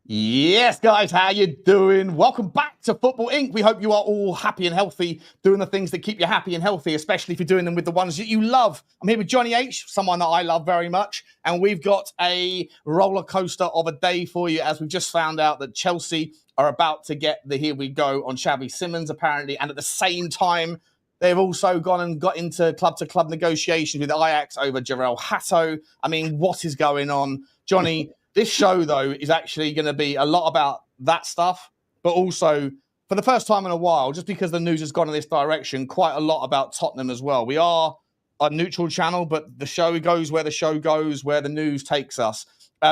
Yes, guys, how you doing? Welcome back to Football Inc. We hope you are all happy and healthy, doing the things that keep you happy and healthy, especially if you're doing them with the ones that you love. I'm here with Jonny H, someone that I love very much, and we've got a roller coaster of a day for you as we've just found out that Chelsea are about to get the here we go on Xavi Simons, apparently, and at the same time, they've also gone and got into club-to-club negotiations with Ajax over Jarell Hatto. I mean, what is going on? Jonny, this show, though, is actually going to be a lot about that stuff, but also, for the first time in a while, just because the news has gone in this direction, quite a lot about Tottenham as well. We are a neutral channel, but the show goes where the show goes, where the news takes us.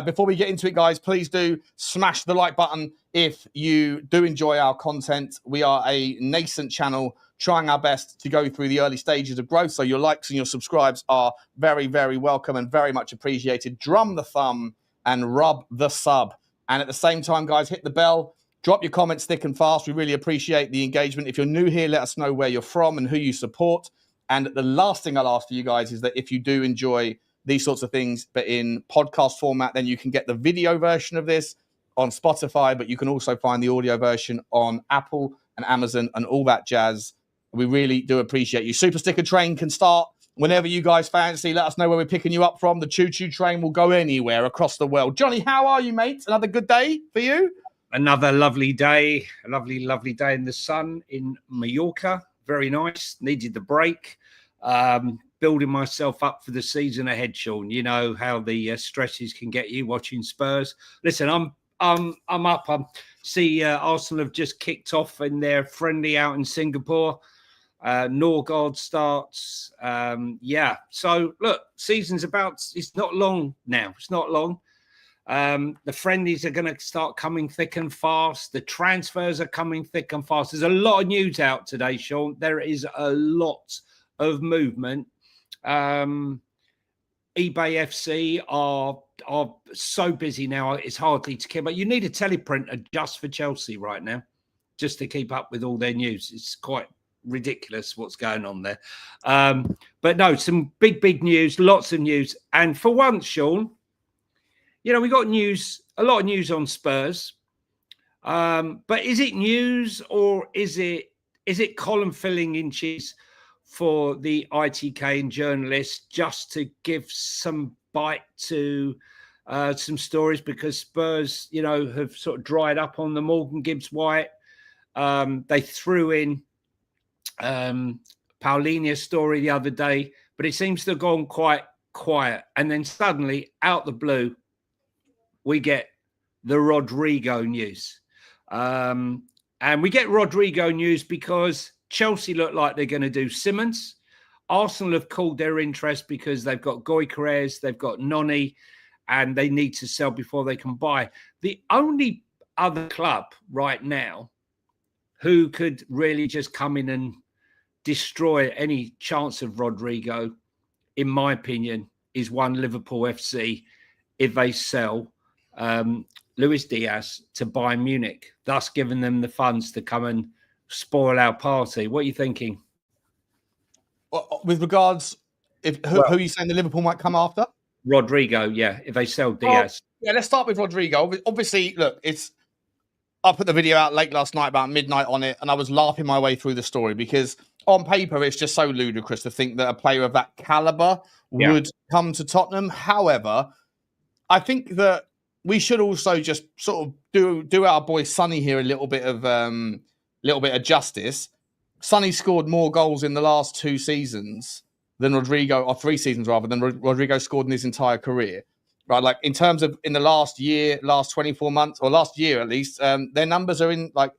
Before we get into it, guys, please do smash the like button if you do enjoy our content. We are a nascent channel trying our best to go through the early stages of growth, so your likes and your subscribes are very, very welcome and very much appreciated. Drum the thumb and rub the sub. And at the same time, guys, hit the bell. Drop your comments thick and fast. We really appreciate the engagement. If you're new here, let us know where you're from and who you support. And the last thing I'll ask for you guys is that if you do enjoy these sorts of things, but in podcast format, then you can get the video version of this on Spotify, but you can also find the audio version on Apple and Amazon and all that jazz. We really do appreciate you. Super Sticker Train can start whenever you guys fancy. Let us know where we're picking you up from. The choo-choo train will go anywhere across the world. Jonny, how are you, mate? Another good day for you? Another lovely day. A lovely, lovely day in the sun in Mallorca. Very nice. Needed the break. Building myself up for the season ahead, Sean. You know how the stresses can get you watching Spurs. Listen, I'm up. See Arsenal have just kicked off in their friendly out in Singapore. Norgard starts. So look, season's it's not long now. It's not long. The friendlies are going to start coming thick and fast. The transfers are coming thick and fast. There's a lot of news out today, Sean. There is a lot of movement. eBay FC are so busy now. It's hardly to keep. But you need a teleprinter just for Chelsea right now, just to keep up with all their news. It's quite ridiculous what's going on there. But no, some big news, lots of news. And for once, Sean, you know, we got news, a lot of news on Spurs. But is it news or is it column filling inches for the ITK and journalists just to give some bite to some stories? Because Spurs, you know, have sort of dried up on the Morgan Gibbs-White. They threw in Paulinia's story the other day, but it seems to have gone quite quiet. And then suddenly, out the blue, we get the Rodrygo news. And we get Rodrygo news because Chelsea look like they're going to do Simons. Arsenal have called their interest because they've got Gyökeres, they've got Noni, and they need to sell before they can buy. The only other club right now who could really just come in and destroy any chance of Rodrygo, in my opinion, is one Liverpool FC if they sell Luis Diaz to Bayern Munich, thus giving them the funds to come and spoil our party. What are you thinking? Well, with regards, who are you saying the Liverpool might come after? Rodrygo, yeah, if they sell Diaz. Yeah, let's start with Rodrygo. Obviously, look, I put the video out late last night, about midnight on it, and I was laughing my way through the story because on paper, it's just so ludicrous to think that a player of that caliber would come to Tottenham. However, I think that we should also just sort of do our boy Sonny here a little bit of justice. Sonny scored more goals in the last 2 seasons than Rodrygo, or 3 seasons rather, than Rodrygo scored in his entire career. Right, like in terms of in the last year, last 24 months, or last year at least, their numbers are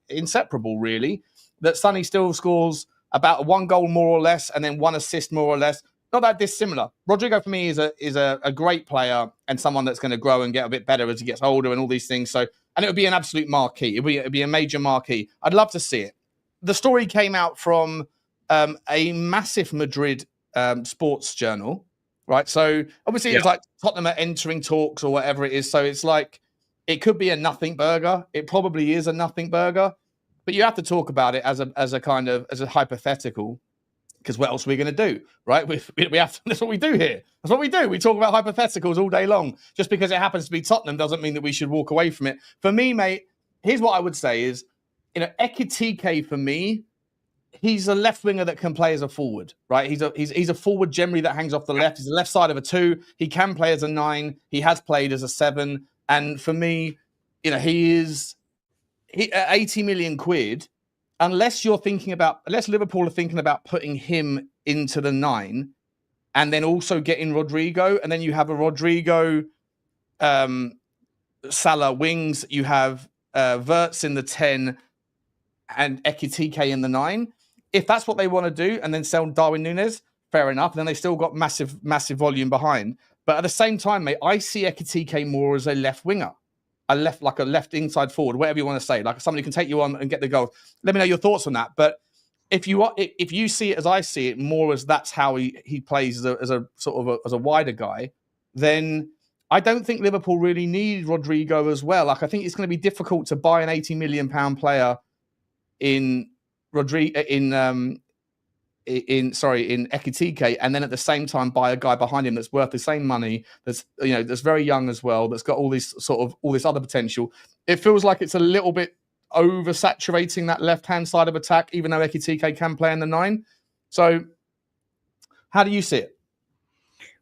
inseparable, really. That Sonny still scores about 1 goal more or less, and then 1 assist more or less. Not that dissimilar. Rodrygo for me is a great player and someone that's going to grow and get a bit better as he gets older and all these things. So, and it would be an absolute marquee. It'd be a major marquee. I'd love to see it. The story came out from a massive Madrid sports journal. Right, so obviously it's like Tottenham are entering talks or whatever it is. So it's like it could be a nothing burger. It probably is a nothing burger, but you have to talk about it as a hypothetical. Because what else are we going to do, right? We have to, that's what we do here. That's what we do. We talk about hypotheticals all day long. Just because it happens to be Tottenham doesn't mean that we should walk away from it. For me, mate, here's what I would say is, Ekitike for me, he's a left winger that can play as a forward, right? He's a forward generally that hangs off the left. He's the left side of a 2. He can play as a 9. He has played as a 7. And for me, he at 80 million quid. Unless Liverpool are thinking about putting him into the 9 and then also getting Rodrygo, and then you have a Rodrygo, Salah wings, you have Wirtz in the 10 and Ekitike in the 9. If that's what they want to do and then sell Darwin Núñez, fair enough. And then they still got massive volume behind. But at the same time, mate, I see Ekitike more as a left winger. A left inside forward, whatever you want to say, like somebody can take you on and get the goal. Let me know your thoughts on that. But if you see it as I see it, more as that's how he plays as a sort of as a wider guy, then I don't think Liverpool really need Rodrygo as well. Like I think it's going to be difficult to buy an £80 million player in Ekitike, and then at the same time buy a guy behind him that's worth the same money, that's very young as well, that's got all this other potential. It feels like it's a little bit oversaturating that left-hand side of attack, even though Ekitike can play in the 9. So how do you see it?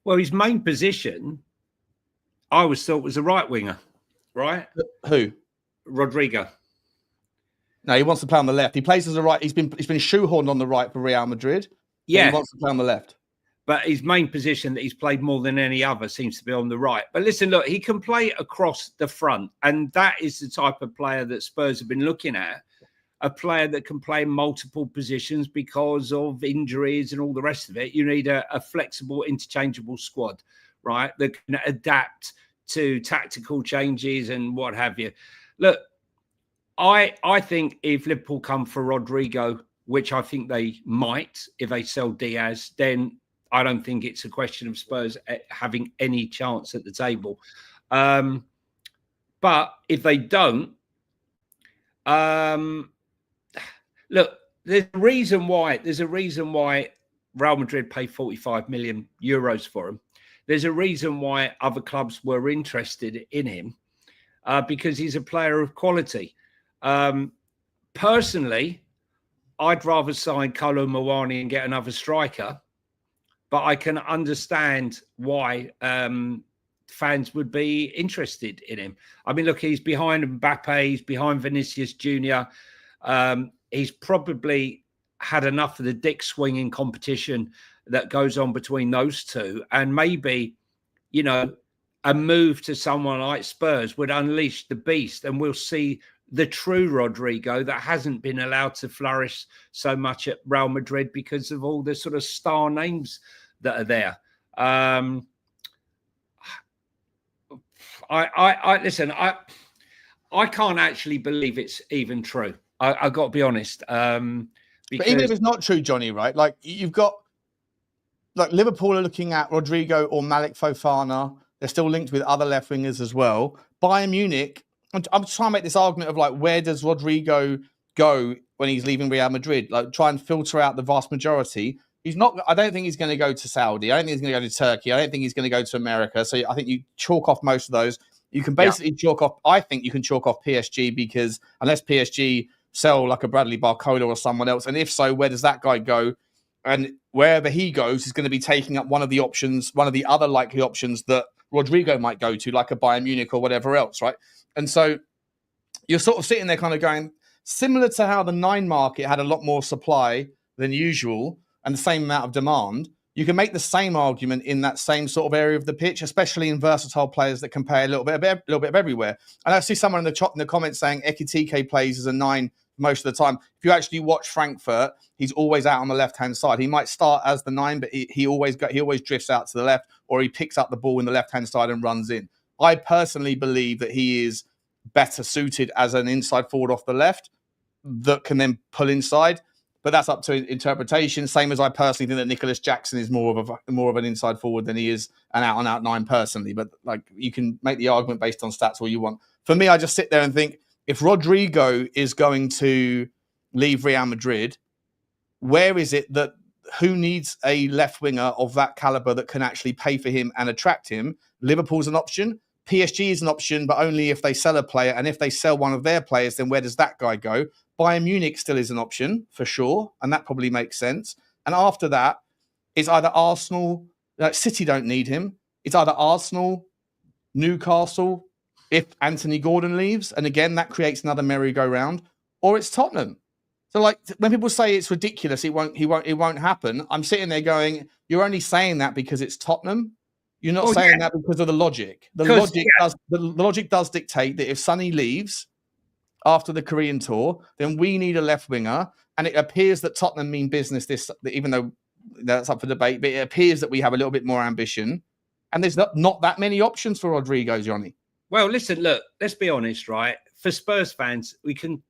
Well, his main position, I always thought was a right winger, right? Who? Rodrygo. No, he wants to play on the left. He plays as a right. He's been shoehorned on the right for Real Madrid. Yeah, he wants to play on the left. But his main position that he's played more than any other seems to be on the right. But listen, look, he can play across the front, and that is the type of player that Spurs have been looking at. A player that can play in multiple positions because of injuries and all the rest of it. You need a flexible, interchangeable squad, right? That can adapt to tactical changes and what have you. Look, I think if Liverpool come for Rodrygo, which I think they might if they sell Diaz, then I don't think it's a question of Spurs having any chance at the table. But if they don't, look, there's a reason why Real Madrid paid 45 million euros for him. There's a reason why other clubs were interested in him, because he's a player of quality. Personally, I'd rather sign Kolo Muani and get another striker, but I can understand why fans would be interested in him. I mean, look, he's behind Mbappe, he's behind Vinicius Jr. He's probably had enough of the dick swinging competition that goes on between those two, and maybe, a move to someone like Spurs would unleash the beast, and we'll see the true Rodrygo that hasn't been allowed to flourish so much at Real Madrid because of all the sort of star names that are there. Listen, I can't actually believe it's even true. I got to be honest. But even if it's not true, Johnny, right? Like you've got, like Liverpool are looking at Rodrygo or Malik Fofana. They're still linked with other left wingers as well. Bayern Munich, I'm trying to make this argument of like, where does Rodrygo go when he's leaving Real Madrid? Like, try and filter out the vast majority. He's not. I don't think he's going to go to Saudi. I don't think he's going to go to Turkey. I don't think he's going to go to America. So I think you chalk off most of those. You can basically chalk off. I think you can chalk off PSG, because unless PSG sell like a Bradley Barcola or someone else, and if so, where does that guy go? And wherever he goes is going to be taking up one of the options, one of the other likely options that Rodrygo might go to, like a Bayern Munich or whatever else, right? And so you're sort of sitting there kind of going, similar to how the 9 market had a lot more supply than usual and the same amount of demand, you can make the same argument in that same sort of area of the pitch, especially in versatile players that can play a little bit of everywhere. And I see someone in the comments saying Ekitike plays as a 9 most of the time. If you actually watch Frankfurt, he's always out on the left-hand side. He might start as the 9, but he always drifts out to the left, or he picks up the ball in the left-hand side and runs in. I personally believe that he is better suited as an inside forward off the left that can then pull inside, but that's up to interpretation. Same as I personally think that Nicholas Jackson is more of an inside forward than he is an out-and-out 9 personally. But like, you can make the argument based on stats all you want. For me, I just sit there and think, if Rodrygo is going to leave Real Madrid, where is it that who needs a left winger of that caliber that can actually pay for him and attract him? Liverpool's an option. PSG is an option, but only if they sell a player. And if they sell one of their players, then where does that guy go? Bayern Munich still is an option for sure. And that probably makes sense. And after that, it's either Arsenal, City don't need him. It's either Arsenal, Newcastle, if Anthony Gordon leaves. And again, that creates another merry-go-round. Or it's Tottenham. So, like, when people say it's ridiculous, it won't happen. I'm sitting there going, you're only saying that because it's Tottenham. You're not saying that because of the logic. The logic does dictate that if Sonny leaves after the Korean tour, then we need a left winger. And it appears that Tottenham mean business even though that's up for debate, but it appears that we have a little bit more ambition. And there's not that many options for Rodrygo, Johnny. Well, listen, look, let's be honest, right? For Spurs fans, we can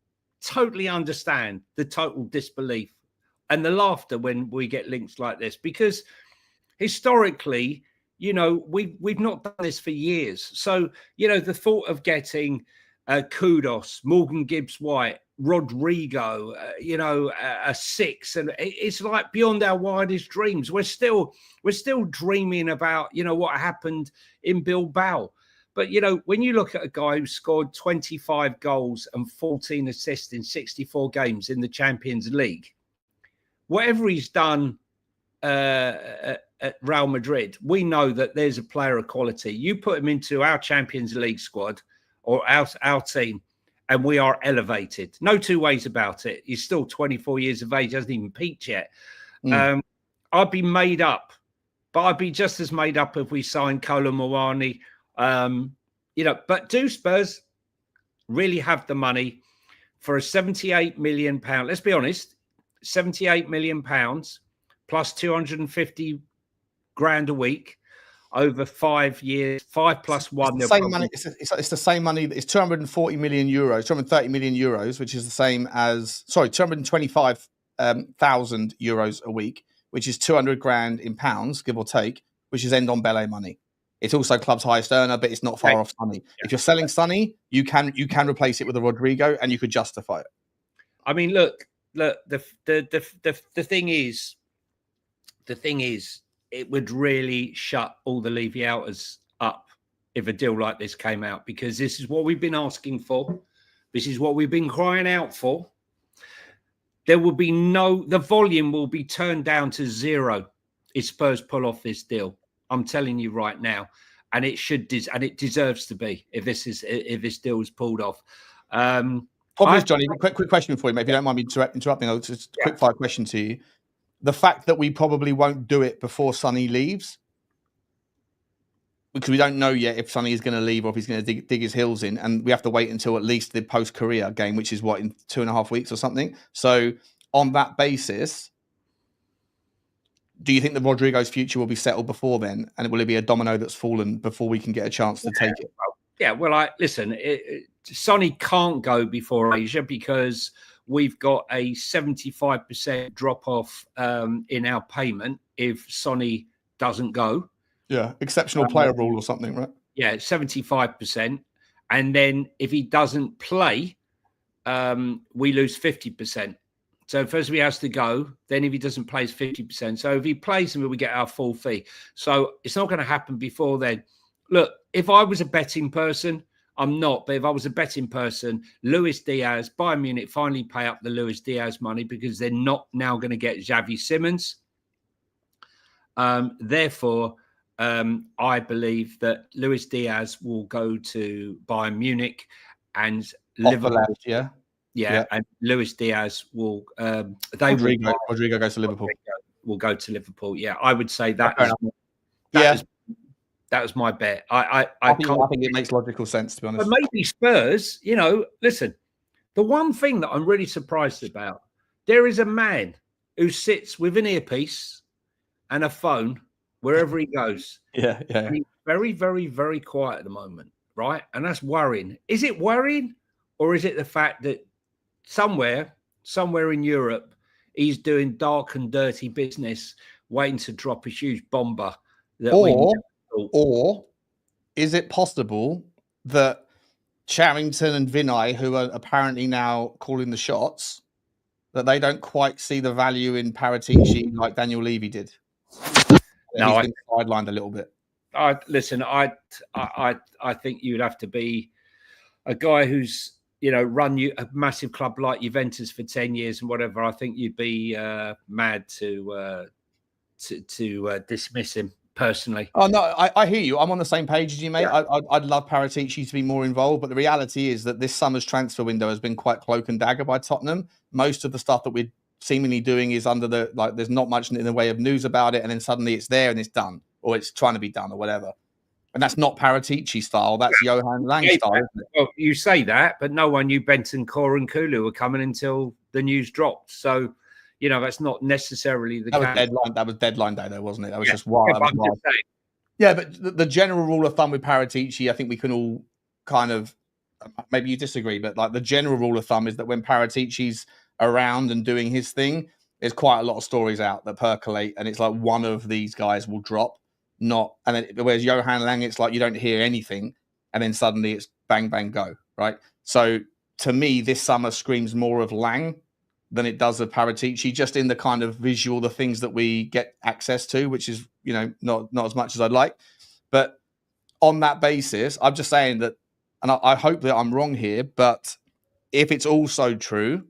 totally understand the total disbelief and the laughter when we get links like this, because historically, we've not done this for years. So, the thought of getting Kudos, Morgan Gibbs-White, Rodrygo, a six, and it's like beyond our wildest dreams. We're still dreaming about, what happened in Bilbao. But, when you look at a guy who scored 25 goals and 14 assists in 64 games in the Champions League, whatever he's done at Real Madrid, we know that there's a player of quality. You put him into our Champions League squad or our team, and we are elevated. No two ways about it. He's still 24 years of age, hasn't even peaked yet. I'd be made up, but I'd be just as made up if we signed Kolo Muani. But do Spurs really have the money for a 78 million pound? Let's be honest, 78 million pounds plus 250 grand a week over 5 years, 5 plus 1. It's the same money. It's the same money. It's 240 million euros, 230 million euros, which is the same as 225,000 euros a week, which is 200 grand in pounds, give or take, which is Ndombele money. It's also club's highest earner, but it's not far off Sonny. Yeah. If you're selling Sonny, you can replace it with a Rodrygo, and you could justify it. I mean, look. The thing is, it would really shut all the Levy outers up if a deal like this came out, because this is what we've been asking for. This is what we've been crying out for. There will be the volume will be turned down to zero if Spurs pull off this deal. I'm telling you right now, and it deserves to be if this deal is pulled off. Johnny, quick question for you, mate, if you don't mind me interrupting. I'll just quick fire question to you. The fact that we probably won't do it before Sonny leaves, because we don't know yet if Sonny is going to leave or if he's going to dig his heels in, and we have to wait until at least the post-Korea game, which is in 2.5 weeks or something. So on that basis, do you think that Rodrygo's future will be settled before then? And will it be a domino that's fallen before we can get a chance to take it? Yeah, well, listen, Sonny can't go before Asia because we've got a 75% drop-off in our payment if Sonny doesn't go. Yeah, exceptional player rule or something, right? Yeah, 75%. And then if he doesn't play, we lose 50%. So first he has to go. Then if he doesn't play, it's 50%. So if he plays, then we get our full fee. So it's not going to happen before then. Look, if I was a betting person, I'm not. But if I was a betting person, Luis Diaz, Bayern Munich finally pay up the Luis Diaz money because they're not now going to get Xavi Simons. Therefore, I believe that Luis Diaz will go to Bayern Munich and Liverpool. Left, yeah. Yeah, and Luis Diaz will. Rodrygo goes to Liverpool. Will go to Liverpool. Yeah, I would say that. That was my bet. I think it makes logical sense, to be honest. But maybe Spurs. Listen. The one thing that I'm really surprised about, there is a man who sits with an earpiece and a phone wherever he goes. Yeah. And he's very, very, very quiet at the moment, right? And that's worrying. Is it worrying, or is it the fact that somewhere in Europe, he's doing dark and dirty business, waiting to drop a huge bomber? Or is it possible that Charrington and Vinay, who are apparently now calling the shots, that they don't quite see the value in Paratici like Daniel Levy did. No, he's been sidelined a little bit. I think you'd have to be a guy who's run a massive club like Juventus for 10 years and whatever. I think you'd be mad to dismiss him personally. Oh no, I hear you. I'm on the same page as you, mate. Yeah. I'd love Paratici to be more involved, but the reality is that this summer's transfer window has been quite cloak and dagger by Tottenham. Most of the stuff that we're seemingly doing is under there's not much in the way of news about it, and then suddenly it's there and it's done, or it's trying to be done, or whatever. And that's not Paratici style. That's Johan Lang style, isn't it? Well, you say that, but no one knew Bentancur and Kulu were coming until the news dropped. So, that's not necessarily the case. That was deadline day, though, wasn't it? That was just wild. Yeah, but the general rule of thumb with Paratici, I think we can all kind of, maybe you disagree, but like the general rule of thumb is that when Paratici's around and doing his thing, there's quite a lot of stories out that percolate, and it's like one of these guys will drop. Whereas Johan Lang, it's like you don't hear anything, and then suddenly it's bang, bang, go, right? So to me, this summer screams more of Lang than it does of Paratici, just in the kind of visual, the things that we get access to, which is, not as much as I'd like. But on that basis, I'm just saying that, and I hope that I'm wrong here, but if it's also true,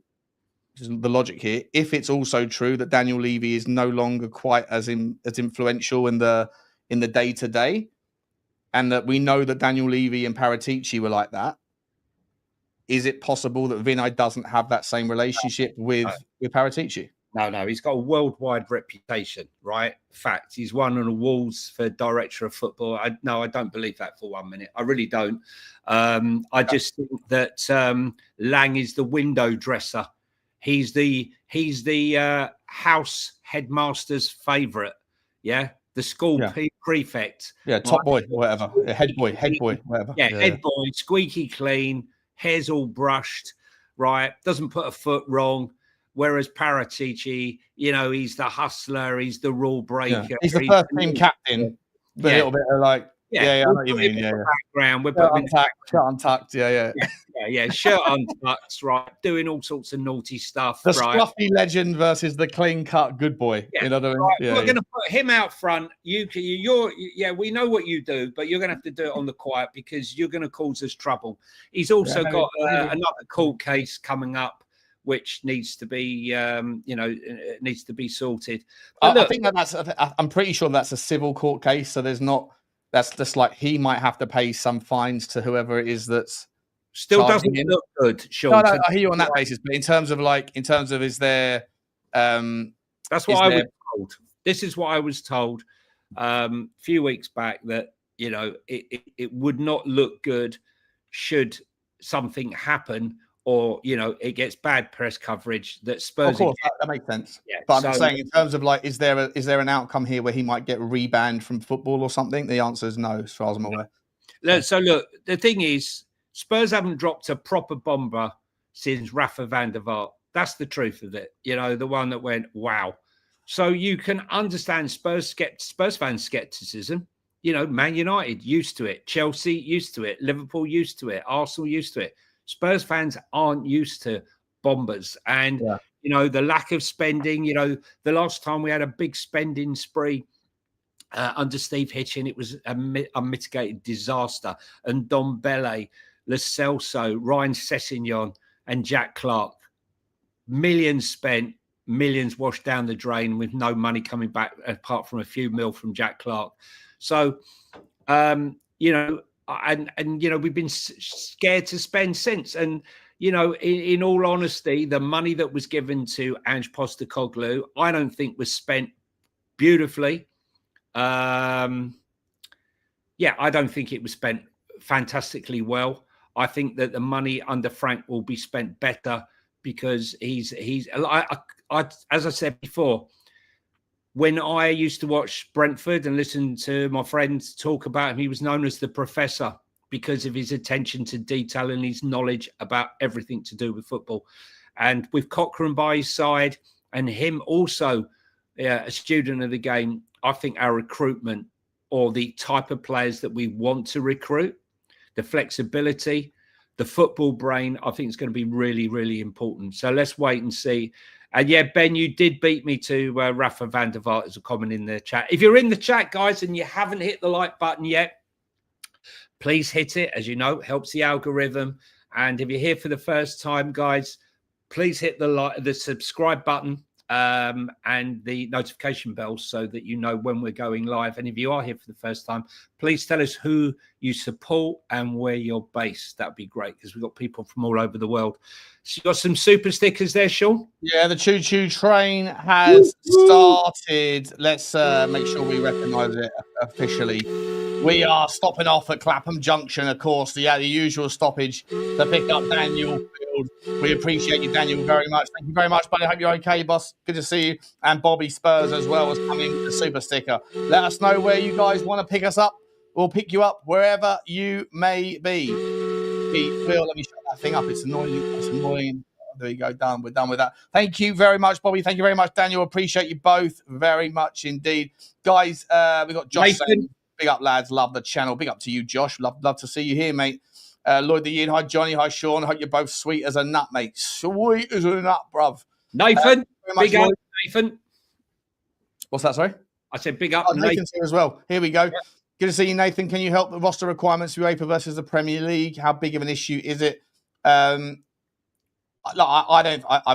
this is the logic here, if it's also true that Daniel Levy is no longer quite as influential in the day-to-day, and that we know that Daniel Levy and Paratici were like that, is it possible that Vinay doesn't have that same relationship with Paratici? No. He's got a worldwide reputation, right? Fact. He's won on awards for director of football. I don't believe that for 1 minute. I really don't. I just think that Lang is the window dresser. He's the house headmaster's favourite. Yeah. The school prefect. Yeah, top boy, whatever. Head boy, whatever. Yeah, head boy, squeaky clean, hair's all brushed, right? Doesn't put a foot wrong. Whereas Paratici, he's the hustler, he's the rule breaker. Yeah. He's the first team captain. A little bit of like, I know what you mean. Background. We're shirt untucked. Yeah. Shirt untucked, right? Doing all sorts of naughty stuff. The scruffy legend versus the clean cut good boy. Yeah. You know what I mean? Right. We're going to put him out front. We know what you do, but you're going to have to do it on the quiet because you're going to cause us trouble. He's also got another court case coming up, which needs to be, needs to be sorted. I think I'm pretty sure that's a civil court case. So that's just like he might have to pay some fines to whoever it is that's still doesn't look good, Sean. No, I hear you on that basis. But in terms of is there, that's what I was told. This is what I was told a few weeks back that, it would not look good should something happen. Or, it gets bad press coverage that Spurs. Of course, that makes sense. Yeah, but I'm saying in terms of like, is there an outcome here where he might get rebanned from football or something? The answer is no, as far as I'm aware. So look, the thing is, Spurs haven't dropped a proper bomber since Rafa van der Vaart. That's the truth of it. The one that went, wow. So you can understand Spurs fans' skepticism. Man United used to it, Chelsea used to it, Liverpool used to it, Arsenal used to it. Spurs fans aren't used to bombers and, the lack of spending. The last time we had a big spending spree under Steve Hitchen, it was an unmitigated disaster. And Don Bele, Lo Celso, Ryan Sessegnon and Jack Clark, millions spent, millions washed down the drain with no money coming back apart from a few mil from Jack Clark. So, we've been scared to spend since. And, in all honesty, the money that was given to Ange Postecoglou, I don't think was spent beautifully. I don't think it was spent fantastically well. I think that the money under Frank will be spent better because he's as I said before, when I used to watch Brentford and listen to my friends talk about him, he was known as the professor because of his attention to detail and his knowledge about everything to do with football. And with Cochrane by his side and him also a student of the game, I think our recruitment or the type of players that we want to recruit, the flexibility, the football brain, I think, is going to be really, really important. So let's wait and see. And yeah, Ben, you did beat me to Rafa van der Vaart as a comment in the chat. If you're in the chat, guys, and you haven't hit the like button yet, please hit it. As you know, it helps the algorithm. And if you're here for the first time, guys, please hit the subscribe button and the notification bell so that you know when we're going live. And if you are here for the first time, please tell us who you support and where you're based. That would be great because we've got people from all over the world. So you got some super stickers there, Sean? Yeah, the choo-choo train has started. Let's make sure we recognise it officially. We are stopping off at Clapham Junction, of course, the usual stoppage to pick up Daniel Field. We appreciate you, Daniel, very much. Thank you very much, buddy. I hope you're okay, boss. Good to see you. And Bobby Spurs as well as coming with the super sticker. Let us know where you guys want to pick us up. We'll pick you up wherever you may be. Phil, let me shut that thing up. It's annoying. It's annoying. There you go. Done. We're done with that. Thank you very much, Bobby. Thank you very much, Daniel. Appreciate you both very much indeed. Guys, we got Josh saying, big up, lads. Love the channel. Big up to you, Josh. Love to see you here, mate. Lloyd the Yin. Hi, Johnny. Hi, Sean. Hope you're both sweet as a nut, mate. Sweet as a nut, bruv. Nathan. Big up, Nathan. What's that, sorry? I said big up, Nathan's here as well. Here we go. Yeah. Good to see you, Nathan. Can you help the roster requirements UEFA versus the Premier League? How big of an issue is it? I've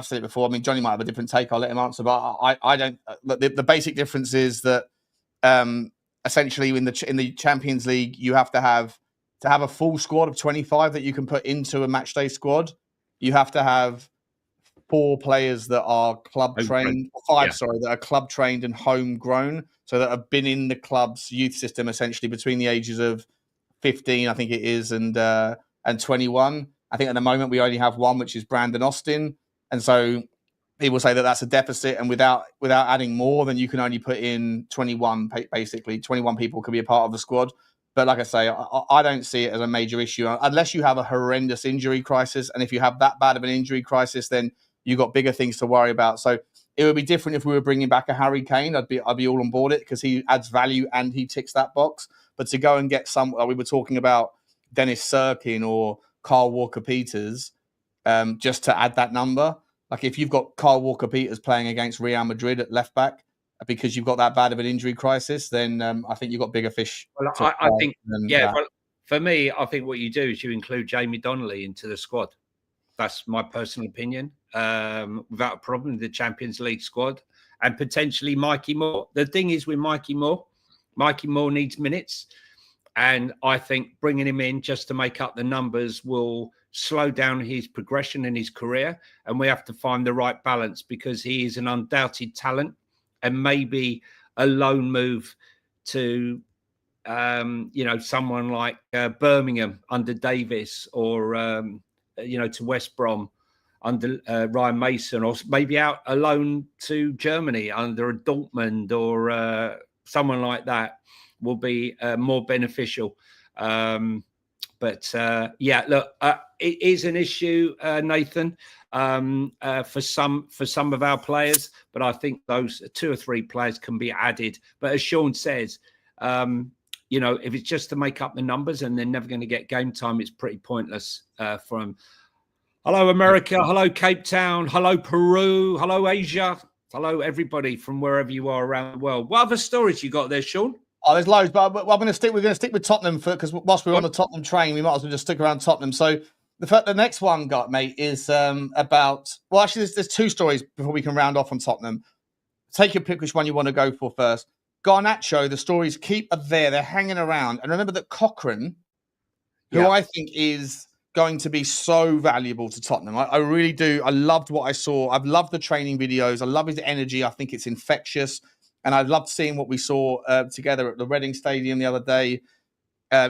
said it before. I mean, Johnny might have a different take. I'll let him answer, but I don't. The basic difference is that essentially in the Champions League, you have to have a full squad of 25 that you can put into a match day squad. You have to have 4 players that are club trained, that are club trained and homegrown, so that have been in the club's youth system essentially between the ages of 15, I think it is, and 21. I think at the moment we only have one, which is Brandon Austin, and so people say that that's a deficit. And without adding more, then you can only put in 21. Basically, 21 people can be a part of the squad. But like I say, I don't see it as a major issue unless you have a horrendous injury crisis. And if you have that bad of an injury crisis, then you've got bigger things to worry about. So it would be different if we were bringing back a Harry Kane. I'd be all on board it because he adds value and he ticks that box. But to go and get we were talking about Dennis Sirkin or Kyle Walker-Peters, just to add that number. Like if you've got Kyle Walker-Peters playing against Real Madrid at left back because you've got that bad of an injury crisis, then I think you've got bigger fish. Well, I think, well, for me, I think what you do is you include Jamie Donnelly into the squad. That's my personal opinion. Without a problem, the Champions League squad and potentially Mikey Moore. The thing is with Mikey Moore needs minutes. And I think bringing him in just to make up the numbers will slow down his progression in his career. And we have to find the right balance because he is an undoubted talent and maybe a loan move to, someone like Birmingham under Davis or, to West Brom under Ryan Mason, or maybe out a loan to Germany under a Dortmund or someone like that. Will be more beneficial. Look, it is an issue, Nathan, for some of our players, but I think those 2 or 3 players can be added. But as Sean says, if it's just to make up the numbers and they're never going to get game time, it's pretty pointless for them. Hello, America. Hello, Cape Town. Hello, Peru. Hello, Asia. Hello, everybody from wherever you are around the world. What other stories you got there, Sean? Oh, there's loads, but we're going to stick with Tottenham because whilst we're on the Tottenham train, we might as well just stick around Tottenham. So the next one, mate, is about. Well, actually, there's 2 stories before we can round off on Tottenham. Take your pick, which one you want to go for first. Garnacho, the stories keep there; they're hanging around, and remember that Cochrane, who I think is going to be so valuable to Tottenham. I really do. I loved what I saw. I've loved the training videos. I love his energy. I think it's infectious. And I loved seeing what we saw together at the Reading Stadium the other day.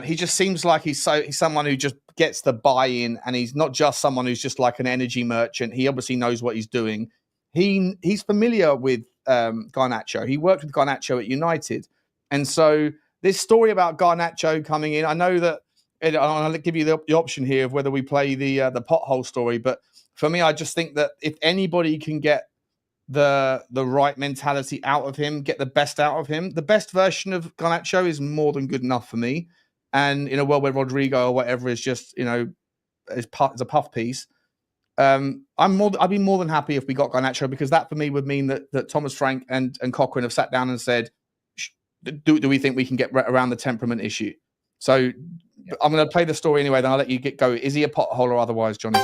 He just seems like he's someone who just gets the buy-in, and he's not just someone who's just like an energy merchant. He obviously knows what he's doing. He's familiar with Garnacho. He worked with Garnacho at United. And so this story about Garnacho coming in, I know that I'll give you the option here of whether we play the pothole story. But for me, I just think that if anybody can get the right mentality out of him, get the best out of him. The best version of Garnacho is more than good enough for me. And in a world where Rodrygo or whatever is just, as a puff piece. I'd be more than happy if we got Garnacho, because that for me would mean that Thomas Frank and Cochrane have sat down and said, do we think we can get around the temperament issue? So I'm going to play the story anyway, then I'll let you go. Is he a pothole or otherwise, Johnny?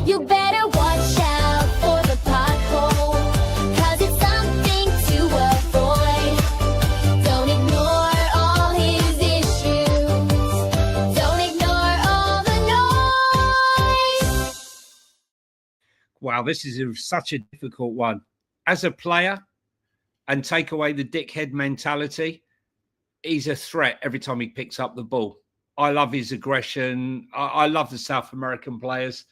You better watch out for the pothole, 'cause it's something to avoid. Don't ignore all his issues. Don't ignore all the noise. Wow, this is such a difficult one. As a player, and take away the dickhead mentality, he's a threat every time he picks up the ball. I love his aggression. I love the South American players.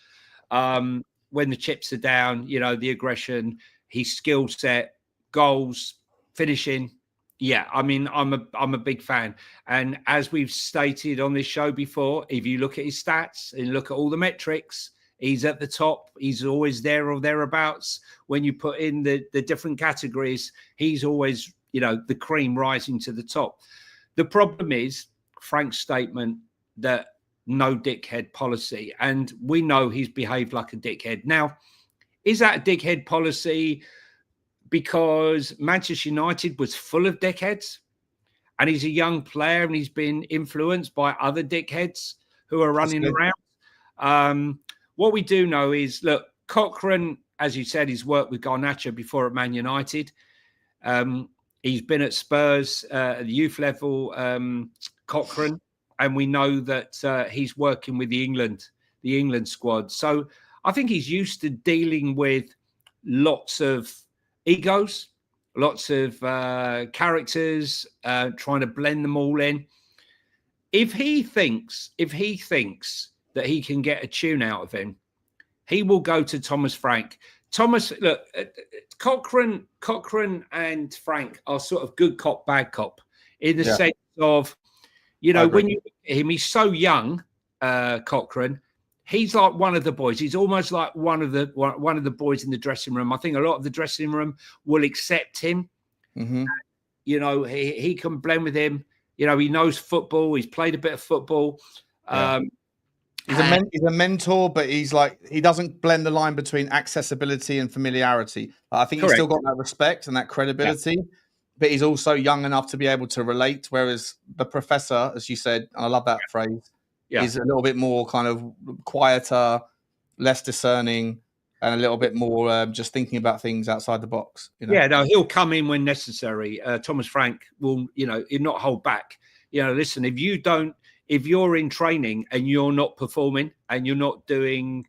When the chips are down, the aggression, his skill set, goals, finishing. Yeah, I mean, I'm a big fan. And as we've stated on this show before, if you look at his stats and look at all the metrics, he's at the top. He's always there or thereabouts. When you put in the different categories, he's always, the cream rising to the top. The problem is Frank's statement that no dickhead policy. And we know he's behaved like a dickhead. Now, is that a dickhead policy because Manchester United was full of dickheads and he's a young player and he's been influenced by other dickheads who are running around? What we do know is, look, Cochrane, as you said, he's worked with Garnacho before at Man United. He's been at Spurs at the youth level, Cochrane, and we know that he's working with the England squad. So I think he's used to dealing with lots of egos, lots of characters, trying to blend them all in. If he thinks that he can get a tune out of him, he will go to Thomas Frank. Look, Cochrane and Frank are sort of good cop, bad cop, in the sense of, when you look at him, he's so young, Cochrane. He's like one of the boys. He's almost like one of the boys in the dressing room. I think a lot of the dressing room will accept him. Mm-hmm. He can blend with him. He knows football. He's played a bit of football. Yeah. He's a mentor, but he doesn't blend the line between accessibility and familiarity. I think he's still got that respect and that credibility, but he's also young enough to be able to relate. Whereas the professor, as you said, and I love that phrase, is a little bit more kind of quieter, less discerning, and a little bit more just thinking about things outside the box. Yeah, no, he'll come in when necessary. Thomas Frank will, he'll not hold back. Listen, if you're in training and you're not performing and you're not doing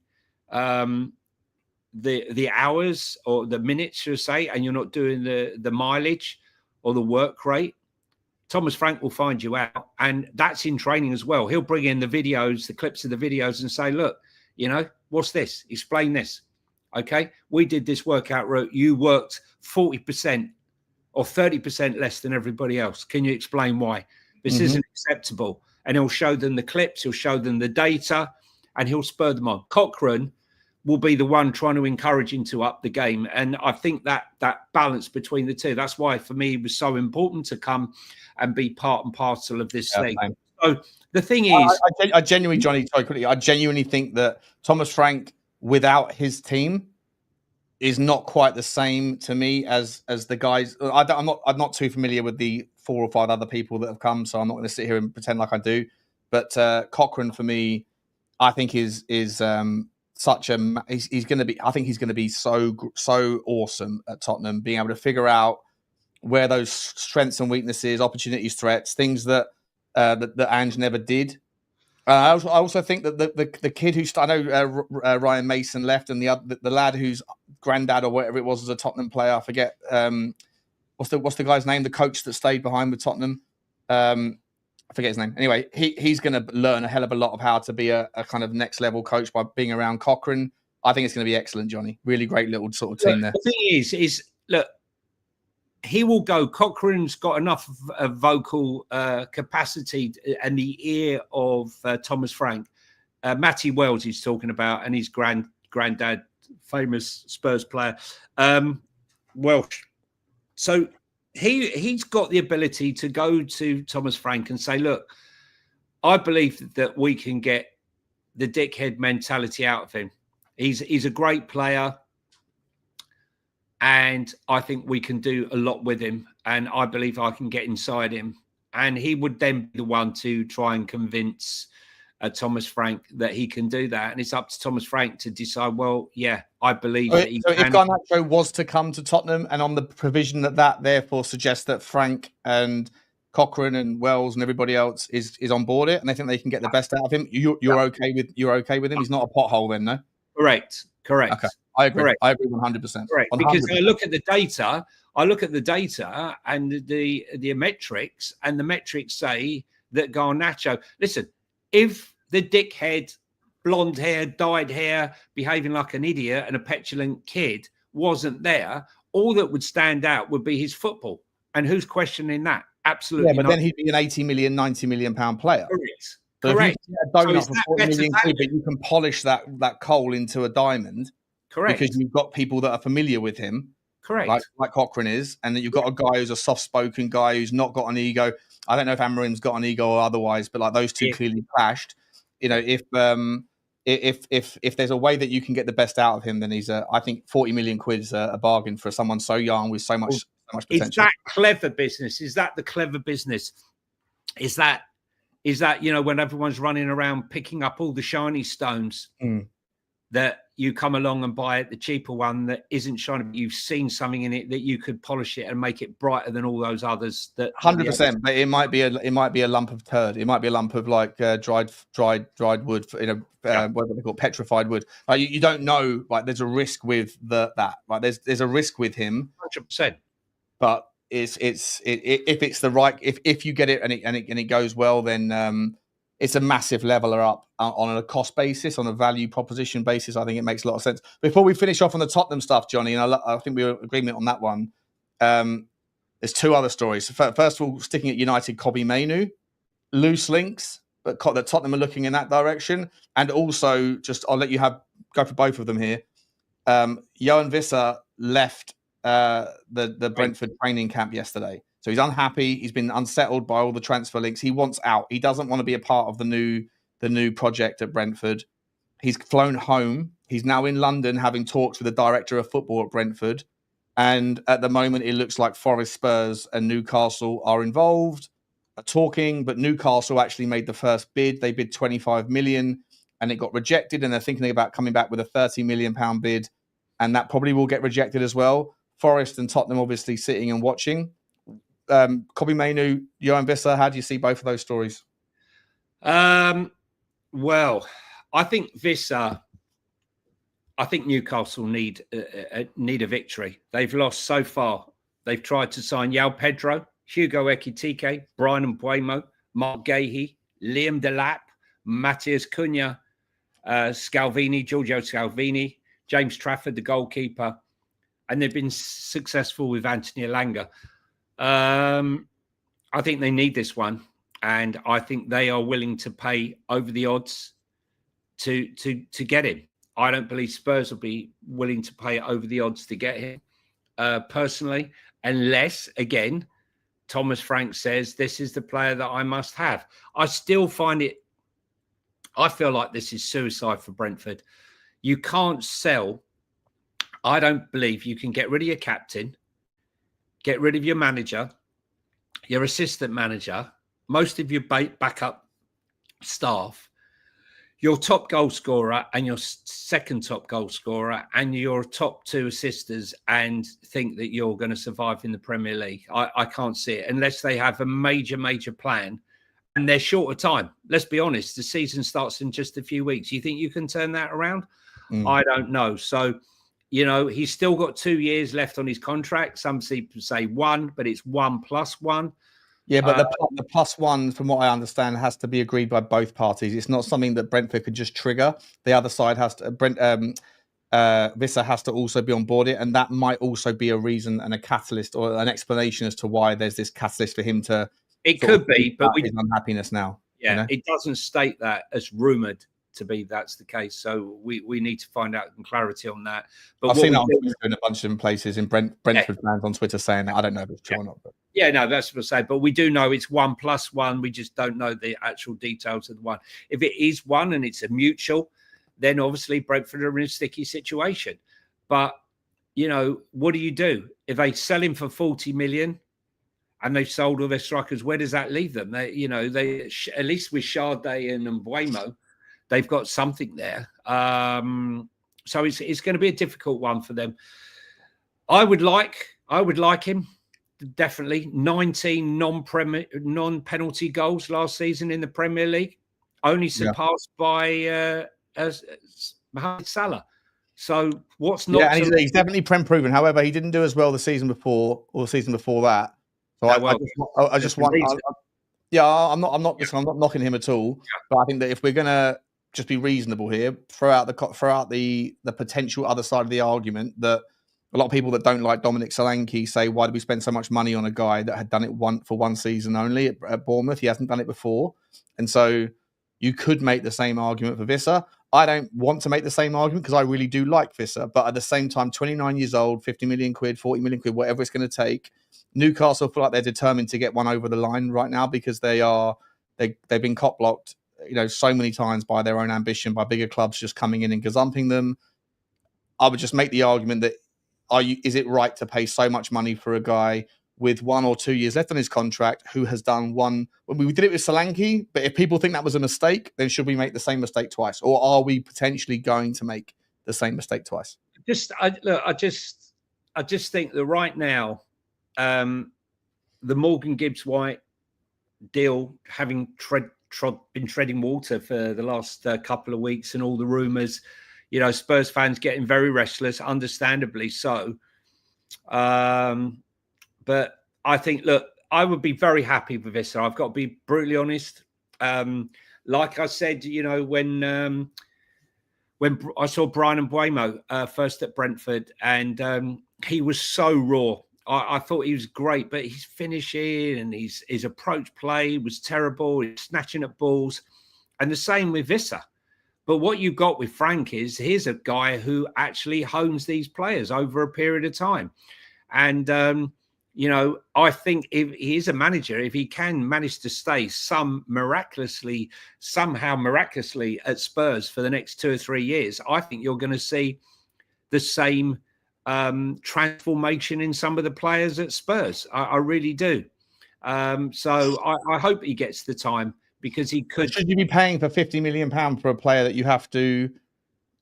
the hours or the minutes, should I say, and you're not doing the mileage or the work rate, Thomas Frank will find you out. And that's in training as well. He'll bring in the videos, the clips of the videos and say, look, what's this? Explain this. Okay, we did this workout route. You worked 40% or 30% less than everybody else. Can you explain why? This isn't acceptable. And he'll show them the clips, he'll show them the data, and he'll spur them on. Cochrane will be the one trying to encourage him to up the game. And I think that balance between the two, that's why for me it was so important to come and be part and parcel of this thing. Man. So the thing is... I genuinely, Johnny, quickly, I genuinely think that Thomas Frank, without his team, is not quite the same to me as the guys. I'm not too familiar with the 4 or 5 other people that have come, so I'm not going to sit here and pretend like I do. But Cochrane, for me, I think is such a he's going to be. I think he's going to be so awesome at Tottenham, being able to figure out where those strengths and weaknesses, opportunities, threats, things that Ange never did. I also think that the kid who I know Ryan Mason left, and the lad whose granddad or whatever it was a Tottenham player. I forget what's the guy's name. The coach that stayed behind with Tottenham. I forget his name. Anyway, he's going to learn a hell of a lot of how to be a kind of next level coach by being around Cochrane. I think it's going to be excellent, Johnny. Really great little sort of team there. The thing is look, he will go. Cochrane's got enough vocal capacity and the ear of Thomas Frank. Matty Wells he's talking about, and his granddad, famous Spurs player, Welsh. So he's got the ability to go to Thomas Frank and say, look, I believe that we can get the dickhead mentality out of him. He's a great player, and I think we can do a lot with him. And I believe I can get inside him, and he would then be the one to try and convince Thomas Frank that he can do that. And it's up to Thomas Frank to decide. Well, yeah, I believe that he so can. If Garnacho was to come to Tottenham, and on the provision that therefore suggests that Frank and Cochrane and Wells and everybody else is on board it, and they think they can get the best out of him, you're okay with him. He's not a pothole, then, no? Correct. Okay, I agree. Correct. I agree 100%. Correct. 100%. Because I look at the data. And the metrics, and the metrics say that Garnacho. Listen, if the dickhead, blonde hair, dyed hair, behaving like an idiot and a petulant kid wasn't there, all that would stand out would be his football. And who's questioning that? Absolutely. Yeah, but not. then he'd be an 80 million, 90 million pound player. Correct. So Correct. If you get a donut So for 40 million quid, but you can polish that coal into a diamond. Correct. Because you've got people that are familiar with him. Correct. Like Cochrane is, and then you've got a guy who's a soft-spoken guy who's not got an ego. I don't know if Amarim's got an ego or otherwise, but like those two clearly clashed. You know, if there's a way that you can get the best out of him, then I think 40 million quid is a bargain for someone so young with so much potential. Is that clever business? Is that the clever business? Is that when everyone's running around picking up all the shiny stones that you come along and buy the cheaper one that isn't shiny, but you've seen something in it that you could polish it and make it brighter than all those others. That 100%, but it might be a lump of turd. It might be a lump of like dried wood, what they call petrified wood. Like you don't know. Like there's a risk with that. Like there's a risk with him. 100%. But if it's the right, if you get it and it goes well, then it's a massive leveler up on a cost basis, on a value proposition basis. I think it makes a lot of sense. Before we finish off on the Tottenham stuff, Johnny, and I think we were in agreement on that one. There's two other stories. First of all, sticking at United, Kobbie Mainoo, loose links, but that Tottenham are looking in that direction. And also, I'll let you go for both of them here. Johan Wissa left the Brentford training camp yesterday. So he's unhappy. He's been unsettled by all the transfer links. He wants out. He doesn't want to be a part of the new project at Brentford. He's flown home. He's now in London having talks with the director of football at Brentford. And at the moment, it looks like Forest, Spurs and Newcastle are involved, are talking. But Newcastle actually made the first bid. They bid 25 million and it got rejected. And they're thinking about coming back with a 30 million pound bid. And that probably will get rejected as well. Forest and Tottenham obviously sitting and watching. Kobbie Mainoo, Johan Wissa, how do you see both of those stories? Well, I think Wissa, I think Newcastle need a victory. They've lost so far. They've tried to sign João Pedro, Hugo Ekitike, Brian Mbeumo, Mark Gahey, Liam Delap, Matthias Cunha, Giorgio Scalvini, James Trafford, the goalkeeper, and they've been successful with Anthony Elanga. I think they need this one, and I think they are willing to pay over the odds to get him. I don't believe Spurs will be willing to pay over the odds to get him, personally, unless, again, Thomas Frank says this is the player that I must have. I still find it, I feel like this is suicide for Brentford. You can't sell. I don't believe you can get rid of your captain, get rid of your manager, your assistant manager, most of your backup staff, your top goal scorer and your second top goal scorer and your top two assisters, and think that you're going to survive in the Premier League. I can't see it unless they have a major plan, and they're short of time. Let's be honest, the season starts in just a few weeks. You think you can turn that around? I don't know. So, he's still got 2 years left on his contract. Some people say 1, but it's 1+1. Yeah, but the +1, from what I understand, has to be agreed by both parties. It's not something that Brentford could just trigger. The other side has to. Wissa has to also be on board it, and that might also be a reason and a catalyst or an explanation as to why there's this catalyst for him to. It could be, but his unhappiness now. Yeah, It doesn't state that as rumoured. to be that's the case. So we need to find out some clarity on that. But I've seen that on Twitter in a bunch of different places in Brentford fans on Twitter saying that. I don't know if it's true or not. But. Yeah, no, that's what I say. But we do know it's 1+1. We just don't know the actual details of the one. If it is one and it's a mutual, then obviously Brentford are in a sticky situation. But, what do you do? If they sell him for 40 million and they've sold all their strikers, where does that leave them? They at least with Sade and Mbeumo, they've got something there. So it's going to be a difficult one for them. I would like him. Definitely 19 non-penalty goals last season in the Premier League, only surpassed by Mohamed Salah. So what's not? Yeah, and he's definitely Prem proven. However, he didn't do as well the season before or the season before that. So I just want. I'm not knocking him at all. Yeah. But I think that if we're gonna just be reasonable here, throw out the potential other side of the argument that. A lot of people that don't like Dominic Solanke say, why did we spend so much money on a guy that had done it for one season only at Bournemouth? He hasn't done it before. And so you could make the same argument for Wissa. I don't want to make the same argument because I really do like Wissa. But at the same time, 29 years old, 50 million quid, 40 million quid, whatever it's going to take. Newcastle feel like they're determined to get one over the line right now because they've been cop-blocked, so many times by their own ambition, by bigger clubs just coming in and gazumping them. I would just make the argument that is it right to pay so much money for a guy with 1 or 2 years left on his contract who has done one? When we did it with Solanke, but if people think that was a mistake, then should we make the same mistake twice? Or are we potentially going to make the same mistake twice? I just think that right now, the Morgan Gibbs-White deal, having been treading water for the last couple of weeks and all the rumours, Spurs fans getting very restless, understandably so. But I think, look, I would be very happy with this. I've got to be brutally honest. Like I said, when I saw Brian Mbeumo first at Brentford, and he was so raw. I thought he was great, but his finishing and his approach play was terrible. He's snatching at balls, and the same with Wissa. But what you've got with Frank is here's a guy who actually hones these players over a period of time. And, I think if he is a manager, if he can manage to stay somehow miraculously at Spurs for the next 2 or 3 years, I think you're going to see the same transformation in some of the players at Spurs. I really do. So I hope he gets the time. Because he could. Should you be paying for £50 million for a player that you have to?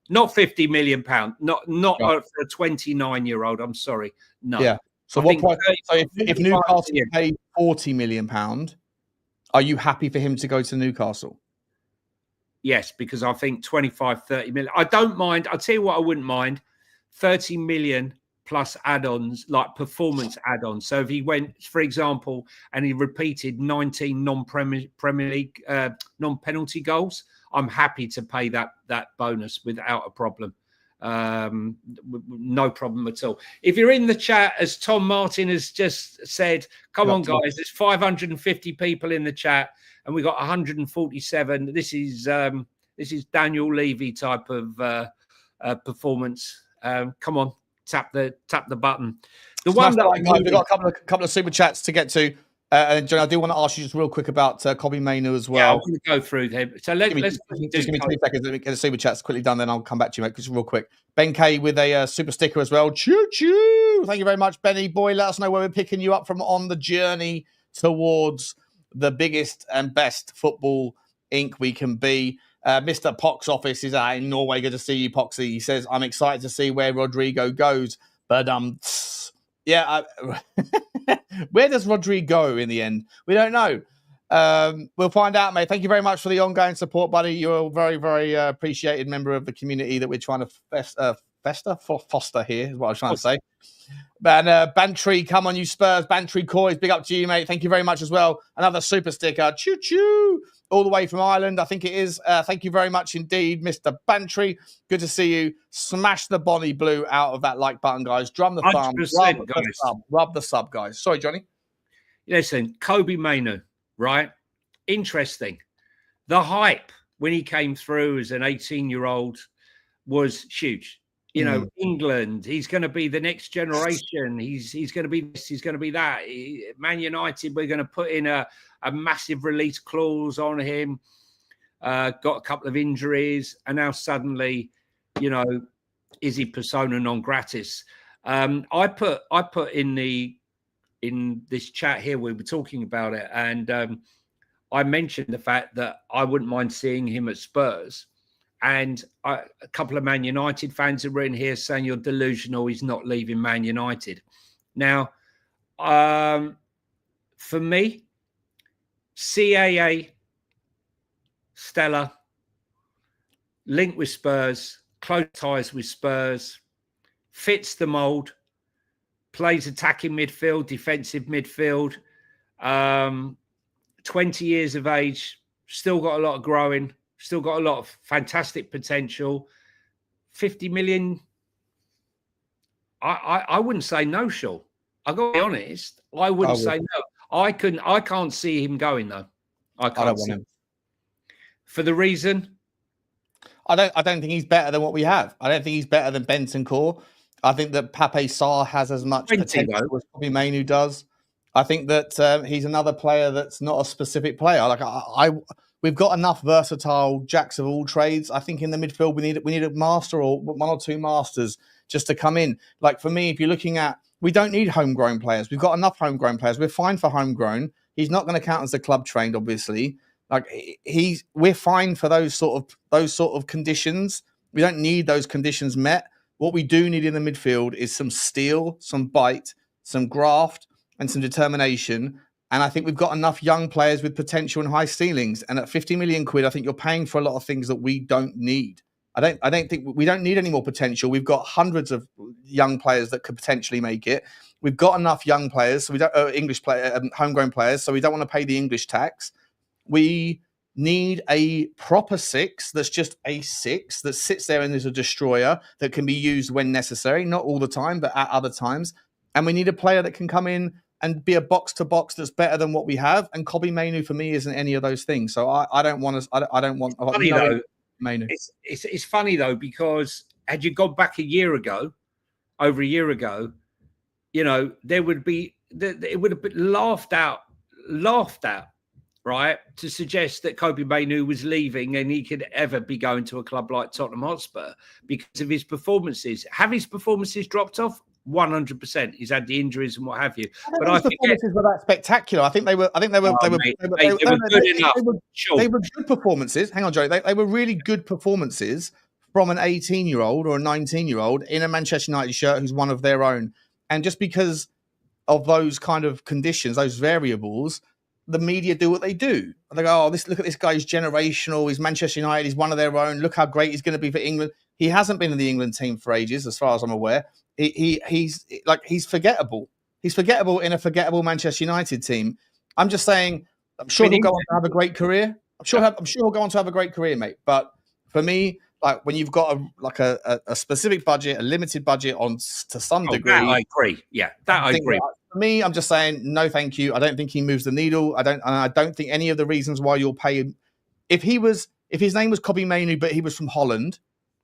Not £50 million. Not for a 29-year-old. I'm sorry. No. Yeah. So what point? So if Newcastle paid £40 million, are you happy for him to go to Newcastle? Yes, because I think 25, 30 million. I don't mind. I'll tell you what I wouldn't mind. 30 million plus add-ons, like performance add-ons. So if he went, for example, and he repeated 19 non-Premier League non-penalty goals, I'm happy to pay that bonus without a problem. No problem at all. If you're in the chat, as Tom Martin has just said, come on, guys, there's 550 people in the chat, and we got 147. This is Daniel Levy type of performance. Come on. Tap the button. The one that we've got a couple of super chats to get to. And John, I do want to ask you just real quick about Kobbie Mainoo as well. Yeah, I'm going to go through them. So let's give me 2 seconds. Let me get the super chats quickly done, then I'll come back to you, mate. Just real quick. Ben K with a super sticker as well. Choo choo! Thank you very much, Benny boy. Let us know where we're picking you up from on the journey towards the biggest and best football Inc. we can be. Mr. Pox office is out in Norway. Good to see you, Poxy. He says, I'm excited to see where Rodrygo goes. But, where does Rodrygo go in the end? We don't know. We'll find out, mate. Thank you very much for the ongoing support, buddy. You're a very, very appreciated member of the community that we're trying to foster here, is what I was trying to say. And Bantry, come on, you Spurs. Bantry Coys, big up to you, mate. Thank you very much as well. Another super sticker. Choo-choo. All the way from Ireland, I think it is. Thank you very much indeed, Mr. Bantry. Good to see you. Smash the Bonnie Blue out of that like button, guys. Drum the thumb. Rub the sub, guys. Sorry, Johnny. Listen, Kobbie Mainoo, right? Interesting. The hype when he came through as an 18-year-old was huge. You know, England, he's going to be the next generation. He's going to be this, he's going to be that. Man United, we're going to put in a massive release clause on him. Got a couple of injuries, and now suddenly, you know, is he persona non gratis? I put in this chat here, we were talking about it, and I mentioned the fact that I wouldn't mind seeing him at Spurs. And a couple of Man United fans are in here saying you're delusional, he's not leaving Man United. Now, for me, CAA, Stella, linked with Spurs, close ties with Spurs, fits the mould, plays attacking midfield, defensive midfield, 20 years of age, still got a lot of growing, still got a lot of fantastic potential. 50 million, I wouldn't say no, Sean. I've got to be honest. I wouldn't say no. I can't see him going, though. I don't want him. For the reason? I don't think he's better than what we have. I don't think he's better than Bentancur. I think that Pape Sarr has as much potential as Kobbie Mainoo does. I think that he's another player that's not a specific player. Like we've got enough versatile jacks of all trades. I think in the midfield we need a master or one or two masters just to come in. Like for me, if you're looking at, we don't need homegrown players. We've got enough homegrown players. We're fine for homegrown. He's not going to count as a club trained, obviously. Like we're fine for those sort of conditions. We don't need those conditions met. What we do need in the midfield is some steel, some bite, some graft, and some determination. And I think we've got enough young players with potential and high ceilings. And at 50 million quid, I think you're paying for a lot of things that we don't need. I don't think we don't need any more potential. We've got hundreds of young players that could potentially make it. We've got enough young players, so we don't English player, homegrown players, so we don't want to pay the English tax. We need a proper six that's just a six that sits there and is a destroyer that can be used when necessary, not all the time, but at other times. And we need a player that can come in and be a box-to-box that's better than what we have. And Kobbie Mainoo, for me, isn't any of those things. So I don't want us. I don't want. Funny though, Mainoo. It's funny though, because had you gone back over a year ago, you know, it would have been laughed at, right, to suggest that Kobbie Mainoo was leaving and he could ever be going to a club like Tottenham Hotspur because of his performances. Have his performances dropped off? 100%. He's had the injuries and what have you. But I think performances were that spectacular. I think they were good enough. They were good performances. Hang on, Joe. They were really good performances from an 18-year-old or a 19-year-old in a Manchester United shirt who's one of their own. And just because of those kind of conditions, those variables, the media do what they do. They go, oh, look at this guy. He's generational. He's Manchester United. He's one of their own. Look how great he's going to be for England. He hasn't been in the England team for ages, as far as I'm aware. He's forgettable. He's forgettable in a forgettable Manchester United team. I'm just saying, I'm sure he'll go on to have a great career. I'm sure he'll go on to have a great career, mate. But for me, like when you've got a specific budget, a limited budget to some degree, I agree. Yeah, I agree. For me, I'm just saying no, thank you. I don't think he moves the needle. I don't think any of the reasons why you'll pay him. If his name was Kobbie Mainoo, but he was from Holland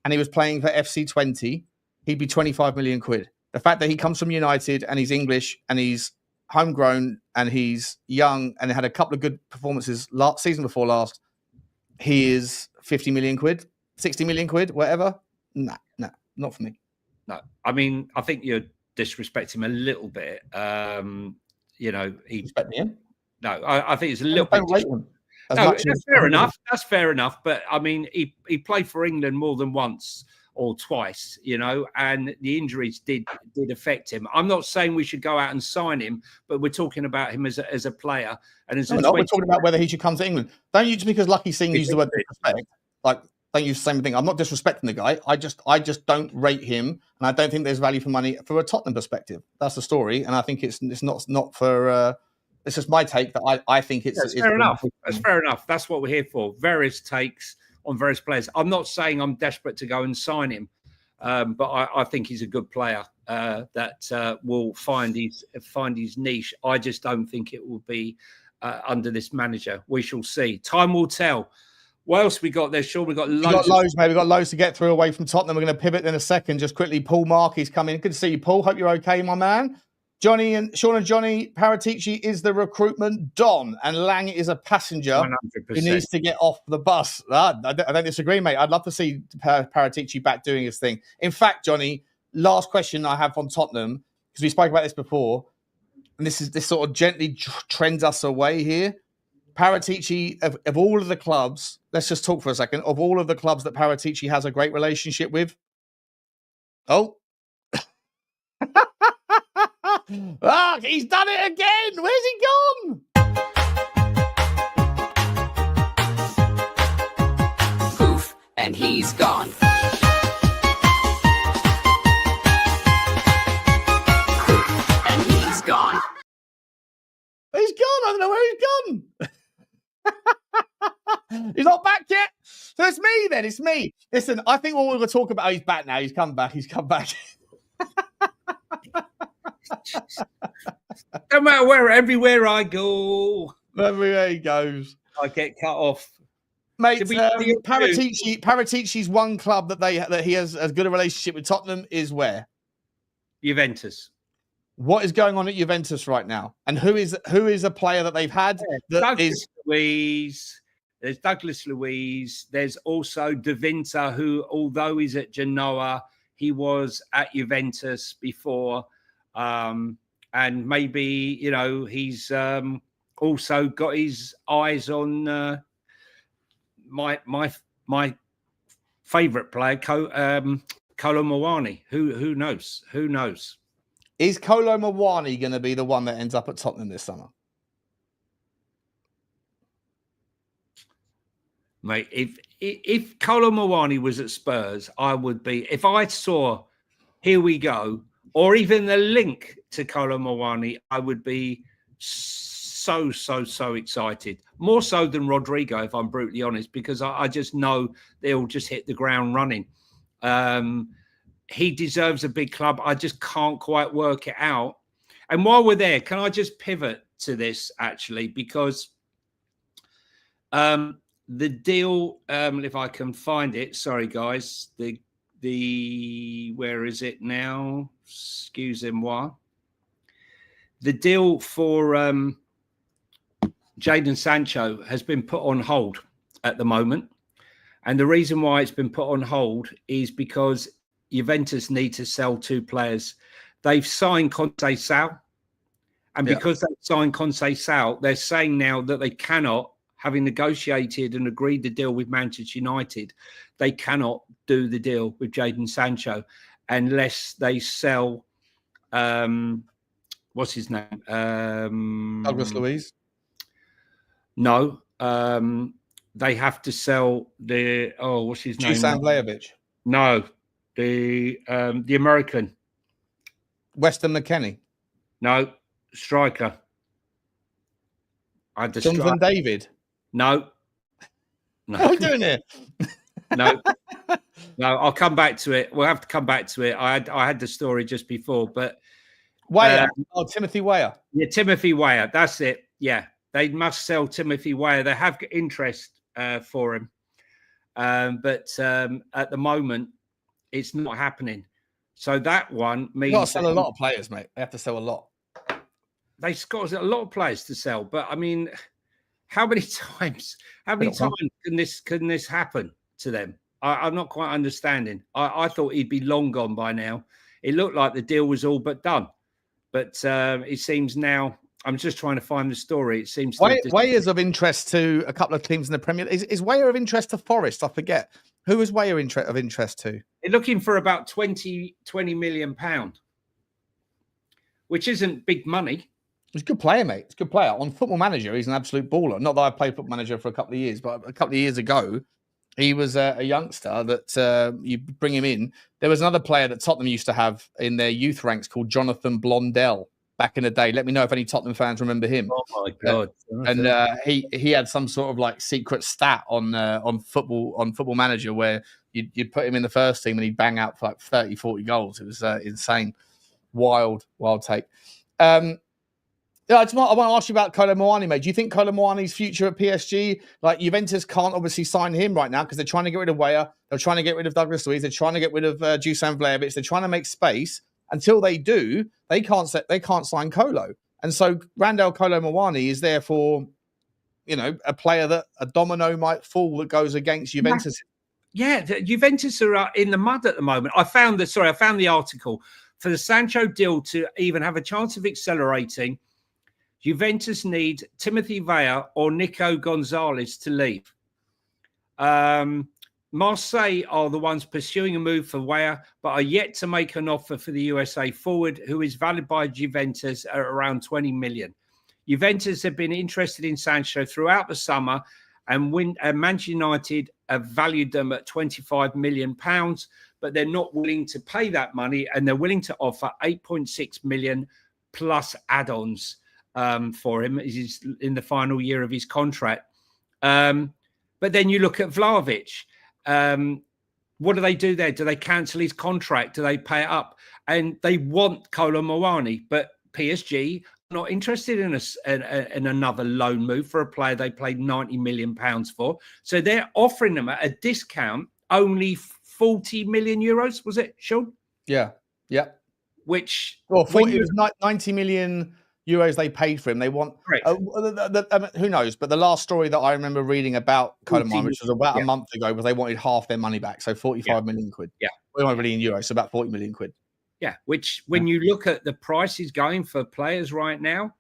and he was playing for FC 20, he'd be 25 million quid. The fact that he comes from United and he's English and he's homegrown and he's young and had a couple of good performances season before last, he is 50 million quid, 60 million quid, whatever. Nah, not for me. No, I mean, I think you're disrespecting him a little bit. You know, respect him. No, I think it's a little bit. No, that's fair enough. That's fair enough. But I mean, he played for England more than once or twice, you know, and the injuries did affect him. I'm not saying we should go out and sign him, but we're talking about him as a player and as we're talking about whether he should come to England. Don't you, just because Lucky Singh used the word disrespect, like don't use the same thing. I'm not disrespecting the guy. I just don't rate him, and I don't think there's value for money for a Tottenham perspective. That's the story, and I think it's not for. It's just my take that I think it's fair enough. That's fair enough. That's what we're here for. Various takes on various players. I'm not saying I'm desperate to go and sign him, but I think he's a good player that will find his niche. I just don't think it will be under this manager. We shall see. Time will tell. What else we got there, Sean? We got We've loads. got loads, mate. We've got loads to get through away from Tottenham. We're going to pivot in a second. Just quickly, Paul Markey's coming. Good to see you, Paul. Hope you're okay, my man. Jonny and Sean and Jonny, Paratici is the recruitment don, and Lang is a passenger 100%. who needs to get off the bus. I don't disagree, mate. I'd love to see Paratici back doing his thing. In fact, Jonny, last question I have on Tottenham, because we spoke about this before, and this sort of gently trends us away here. Paratici, of all of the clubs, let's just talk for a second, of all of the clubs that Paratici has a great relationship with. Oh. Ah, he's done it again. Where's he gone? Poof, and he's gone. Poof, and he's gone. He's gone. I don't know where he's gone. He's not back yet. So it's me then. It's me. Listen, I think what we're going to talk about, he's back now. He's come back. He's come back. No matter where, everywhere I go, Everywhere he goes, I get cut off. Mate, Did we- Paratici's one club that he has as good a relationship with Tottenham is where? Juventus. What is going on at Juventus right now? And who is a player that they've had that Douglas Luiz. There's Douglas Luiz. There's also De Vinter, who, although he's at Genoa, he was at Juventus before. And maybe, he's also got his eyes on my favourite player, Kolo Muani. Who knows? Who knows? Is Kolo Muani going to be the one that ends up at Tottenham this summer? Mate, if Kolo Muani was at Spurs, I would be. If I saw, here we go, or even the link to Kolo Muani, I would be so excited. More so than Rodrygo, if I'm brutally honest, because I just know they'll just hit the ground running. He deserves a big club. I just can't quite work it out. And while we're there, can I just pivot to this, actually? Because the deal, if I can find it, sorry, guys, where is it now? Excusez-moi. The deal for Jadon Sancho has been put on hold at the moment. And the reason why it's been put on hold is because Juventus need to sell two players. They've signed Conceição. And because they've signed Conceição, they're saying now that they cannot, having negotiated and agreed the deal with Manchester United, they cannot do the deal with Jadon Sancho unless they sell, what's his name? Douglas Luiz? No. They have to sell what's his name? Dusan Vlahovic? No. The American. Weston McKennie? No. Striker. Jonathan David? No. What are we doing here? No, I'll come back to it. We'll have to come back to it. I had the story just before, but Weah. Timothy Weah. Yeah, Timothy Weah. That's it. Yeah, they must sell Timothy Weah. They have interest for him, but at the moment, it's not happening. So that one means You've got to sell a lot of players, mate. They have to sell a lot. They've got a lot of players to sell, but I mean, how many times can this happen to them? I'm not quite understanding. I thought he'd be long gone by now. It looked like the deal was all but done, but it seems now. I'm just trying to find the story. It seems Weah is of interest to a couple of teams in the Premier League. Is Weah of interest to Forest? I forget. Who is Weah of interest to? They're looking for about 20 million pound, which isn't big money. He's a good player, mate. He's a good player. On Football Manager, he's an absolute baller. Not that I played Football Manager for a couple of years, but a couple of years ago, he was a youngster that you bring him in. There was another player that Tottenham used to have in their youth ranks called Jonathan Blondell back in the day. Let me know if any Tottenham fans remember him. Oh, my God. And he had some sort of like secret stat on Football Manager where you'd put him in the first team and he'd bang out for like 30, 40 goals. It was insane. Wild take. Yeah, I want to ask you about Kolo Muani, mate. Do you think Kolo Muani's future at PSG, like Juventus can't obviously sign him right now because they're trying to get rid of Weah, they're trying to get rid of Douglas Luiz, they're trying to get rid of Dusan Vlahovic, they're trying to make space. Until they do, they can't sign Kolo. And so Randall Kolo Muani is therefore, a player that a domino might fall that goes against Juventus. Yeah, Juventus are in the mud at the moment. I found the article for the Sancho deal to even have a chance of accelerating. Juventus need Timothy Weah or Nico Gonzalez to leave. Marseille are the ones pursuing a move for Weah, but are yet to make an offer for the USA forward, who is valued by Juventus at around 20 million. Juventus have been interested in Sancho throughout the summer, and Manchester United have valued them at £25 million, but they're not willing to pay that money, and they're willing to offer 8.6 million plus add-ons for him. He's in the final year of his contract. But then you look at Vlahovic. What do they do there? Do they cancel his contract? Do they pay it up? And they want Kolo Muani, but PSG not interested in another loan move for a player they paid £90 million for. So they're offering them at a discount only 40 million euros. Was it, Sean? Yeah. Which it was 90 million euros they paid for him. They want who knows? But the last story that I remember reading about Kolo Muani, which was about a month ago, was they wanted half their money back, so 45 million quid. Yeah, well, not really in euros, so about 40 million quid. Yeah, which when you look at the prices going for players right now,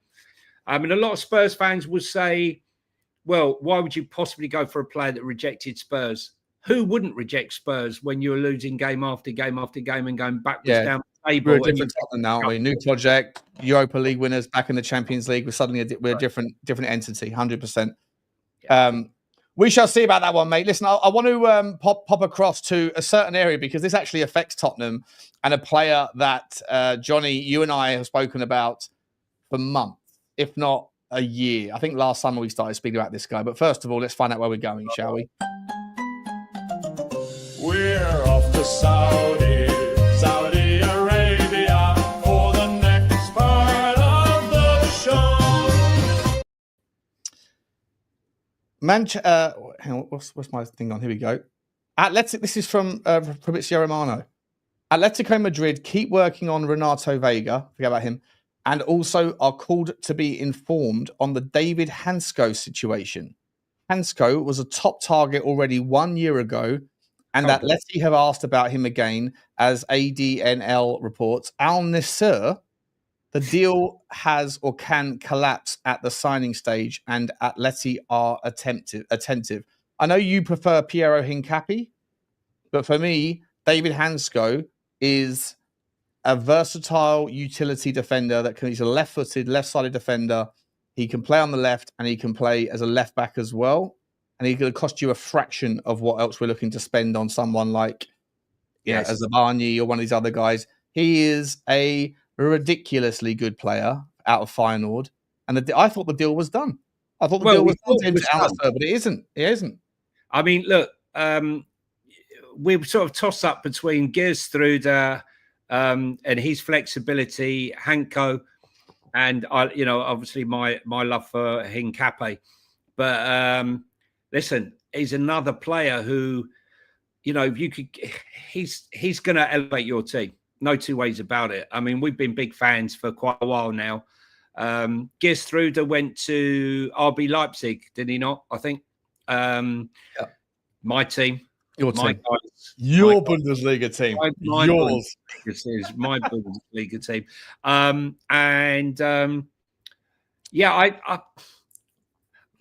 I mean, a lot of Spurs fans would say, well, why would you possibly go for a player that rejected Spurs? Who wouldn't reject Spurs when you're losing game after game after game and going backwards down the table? We're a different Tottenham now, aren't we? New project, Europa League winners back in the Champions League. We're suddenly a different entity, 100%. Yeah. We shall see about that one, mate. Listen, I want to pop across to a certain area because this actually affects Tottenham and a player that, Johnny, you and I have spoken about for months, if not a year. I think last summer we started speaking about this guy. But first of all, let's find out where we're going, shall we? We're off to Saudi Arabia for the next part of the show. Hang on, what's my thing on? Here we go. This is from Fabrizio Romano. Atletico Madrid keep working on Renato Vega, forget about him, and also are called to be informed on the David Hansko situation. Hansko was a top target already 1 year ago, and Atleti have asked about him again, as ADNL reports. Al Nassr, the deal has or can collapse at the signing stage, and Atleti are attentive. I know you prefer Piero Hincapié, but for me, David Hansko is a versatile utility defender he's a left-footed, left-sided defender. He can play on the left and he can play as a left back as well. And he's going to cost you a fraction of what else we're looking to spend on someone like Azabani or one of these other guys. He is a ridiculously good player out of Feyenoord. And I thought the deal was done. I thought the deal was done to Al Nassr, but it isn't. It isn't. I mean, look, we sort of toss up between Geerstrude and his flexibility, Hanko, and obviously my love for Hincapié. But listen, he's another player who, he's going to elevate your team. No two ways about it. I mean, we've been big fans for quite a while now. Geerstrude went to RB Leipzig, did he not? I think. My team. Your team. Guys, your Bundesliga team. Yours. My Bundesliga team.